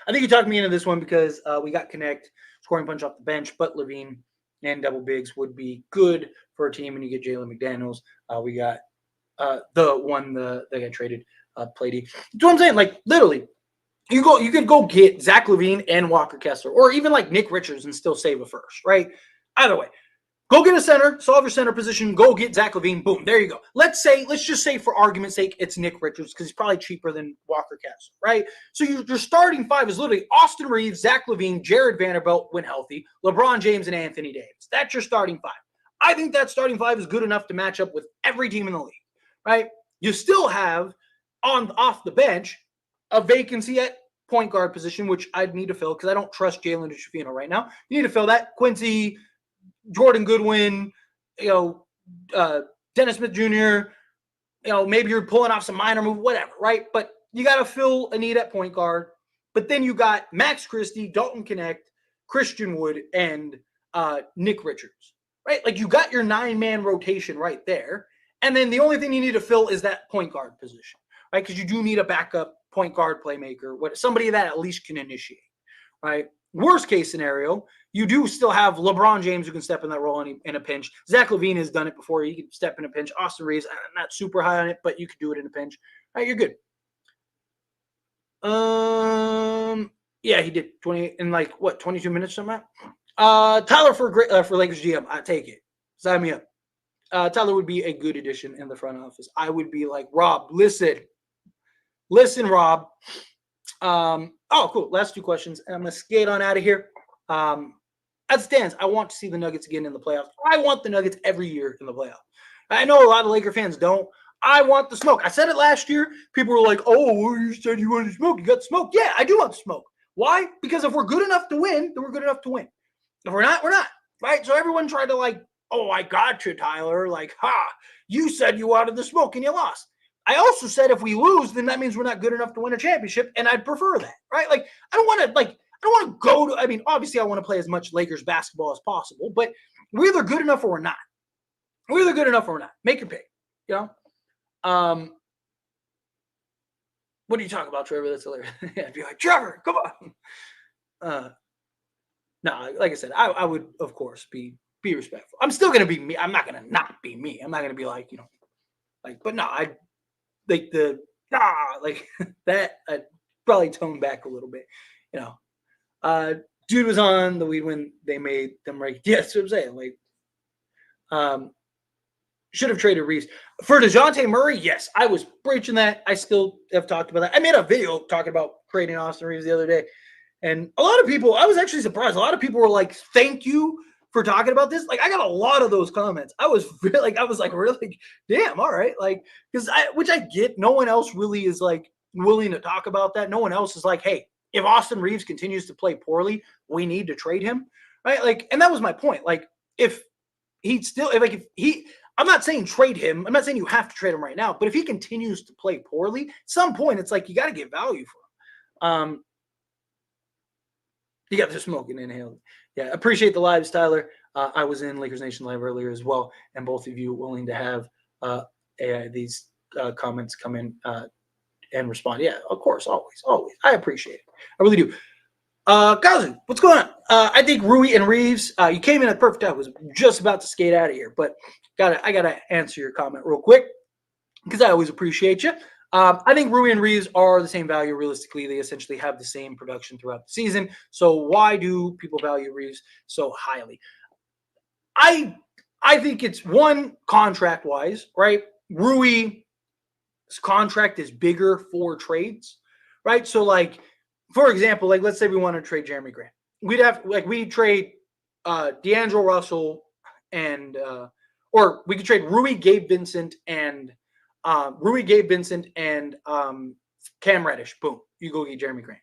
I think you talked me into this one because we got Connect, scoring punch off the bench, but LaVine and double bigs would be good for a team. And you get Jalen McDaniels. We got the one that got traded, Plady. That's what I'm saying. Like, literally, you could go get Zach LaVine and Walker Kessler, or even like Nick Richards and still save a first, right? Either way. Go get a center, solve your center position, go get Zach LaVine, boom, there you go. Let's just say for argument's sake, it's Nick Richards because he's probably cheaper than Walker Kessler, right? So your starting five is literally Austin Reeves, Zach LaVine, Jared Vanderbilt when healthy, LeBron James, and Anthony Davis. That's your starting five. I think that starting five is good enough to match up with every team in the league, right? You still have off the bench a vacancy at point guard position, which I'd need to fill because I don't trust Jalen DeShafino right now. You need to fill that. Quincy, Jordan Goodwin, Dennis Smith Jr., maybe you're pulling off some minor move, whatever, right? But you got to fill a need at point guard. But then you got Max Christie, Dalton Connect, Christian Wood, and Nick Richards, right? Like, you got your 9-man rotation right there. And then the only thing you need to fill is that point guard position, right? Because you do need a backup point guard playmaker, somebody that at least can initiate, right? Worst case scenario, you do still have LeBron James who can step in that role in a pinch. Zach LaVine has done it before. He can step in a pinch. Austin Reeves, I'm not super high on it, but you could do it in a pinch. All right, you're good. Yeah, he did 20 in 22 minutes something. Tyler for Lakers GM, I take it. Sign me up. Tyler would be a good addition in the front office. I would be like, Rob, listen, Rob. Oh, cool. Last two questions. I'm going to skate on out of here. As it stands, I want to see the Nuggets again in the playoffs. I want the Nuggets every year in the playoffs. I know a lot of Laker fans don't. I want the smoke. I said it last year. People were like, oh, you said you wanted smoke. You got smoke. Yeah, I do want smoke. Why? Because if we're good enough to win, then we're good enough to win. If we're not, we're not. Right? So everyone tried to oh, I got you, Tyler. You said you wanted the smoke and you lost. I also said if we lose, then that means we're not good enough to win a championship, and I'd prefer that, right? I don't want to go to. I mean, obviously, I want to play as much Lakers basketball as possible, but we're either good enough or we're not. We're either good enough or we're not. Make your pick, What do you talk about, Trevor? That's hilarious. Yeah, I'd be like, Trevor, come on. No, like I said, I would, of course, be respectful. I'm still gonna be me. I'm not gonna not be me. I'm not gonna be but no, that I'd probably tone back a little bit, Dude was on the weed when they made them right. Yeah, that's what I'm saying. Should have traded Reeves. For DeJounte Murray, yes, I was preaching that. I still have talked about that. I made a video talking about trading Austin Reeves the other day. And a lot of people, I was actually surprised. A lot of people were like, thank you for talking about this. Like, I got a lot of those comments. I was really, damn, all right. Like, which I get. No one else really is like willing to talk about that. No one else is like, hey, if Austin Reeves continues to play poorly, we need to trade him. Right. Like, and that was my point. Like, if I'm not saying trade him. I'm not saying you have to trade him right now, but if he continues to play poorly, at some point it's like you got to get value for him. You got the smoking inhaled. Yeah, appreciate the lives, Tyler. I was in Lakers Nation Live earlier as well, and both of you willing to have these comments come in and respond. Yeah, of course, always. I appreciate it. I really do. Cousin, what's going on? I think Rui and Reeves, you came in at the perfect time. I was just about to skate out of here, but I gotta answer your comment real quick because I always appreciate you. I think Rui and Reeves are the same value. Realistically, they essentially have the same production throughout the season. So why do people value Reeves so highly? I think it's one, contract wise, right? Rui's contract is bigger for trades, right? So like, for example, like let's say we want to trade Jeremy Grant. We'd trade D'Angelo Russell and or we could trade Rui, Gabe Vincent, and Cam Reddish. Boom, you go get Jeremy Grant.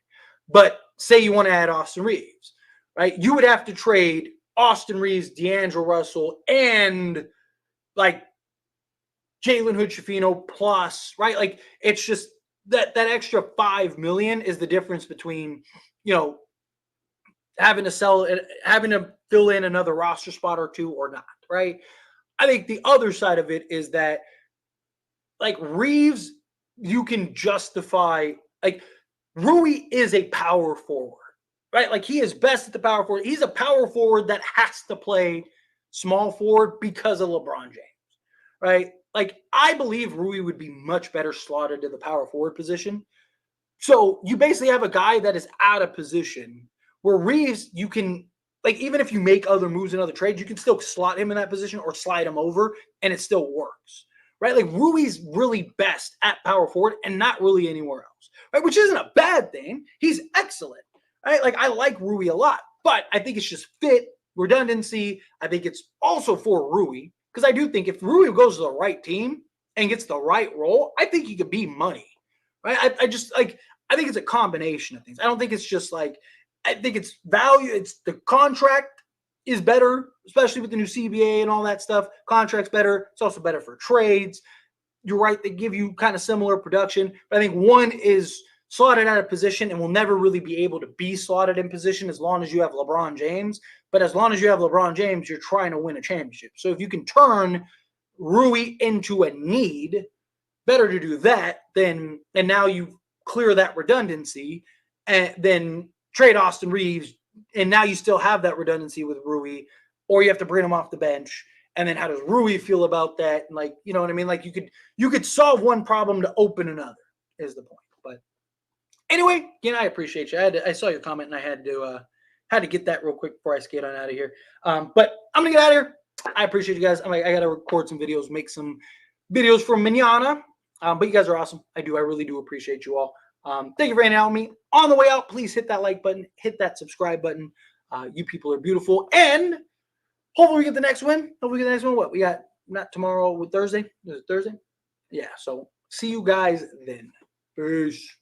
But say you want to add Austin Reeves, right? You would have to trade Austin Reeves, D'Angelo Russell, and like Jalen Hood-Schifino plus, right? Like it's just that extra $5 million is the difference between, having to fill in another roster spot or two or not, right? I think the other side of it is that, like Reeves, you can justify, like Rui is a power forward, right? Like he is best at the power forward. He's a power forward that has to play small forward because of LeBron James, right? Like I believe Rui would be much better slotted to the power forward position. So you basically have a guy that is out of position where Reeves, you can, like, even if you make other moves in other trades, you can still slot him in that position or slide him over and it still works, right? Like Rui's really best at power forward and not really anywhere else, right? Which isn't a bad thing. He's excellent, right? Like I like Rui a lot, but I think it's just fit, redundancy. I think it's also for Rui because I do think if Rui goes to the right team and gets the right role, I think he could be money, right? I think it's a combination of things. I don't think it's just like, I think it's value. It's the contract is better, especially with the new CBA and all that stuff. Contract's better. It's also better for trades. You're right. They give you kind of similar production. But I think one is slotted out of position and will never really be able to be slotted in position as long as you have LeBron James. But as long as you have LeBron James, you're trying to win a championship. So if you can turn Rui into a need, better to do that and now you clear that redundancy and then trade Austin Reeves, and now you still have that redundancy with Rui, or you have to bring him off the bench. And then how does Rui feel about that? And like, you know what I mean? Like you could solve one problem to open another is the point. But anyway, again, I appreciate you. I saw your comment and I had to get that real quick before I skate on out of here. But I'm gonna get out of here. I appreciate you guys. I got to record some videos, make some videos for Manana. But you guys are awesome. I really do appreciate you all. Thank you for hanging out with me. On the way out, please hit that like button, hit that subscribe button. You people are beautiful. And hopefully we get the next one. What? We got not tomorrow, with Thursday. Is it Thursday? Yeah. So see you guys then. Peace.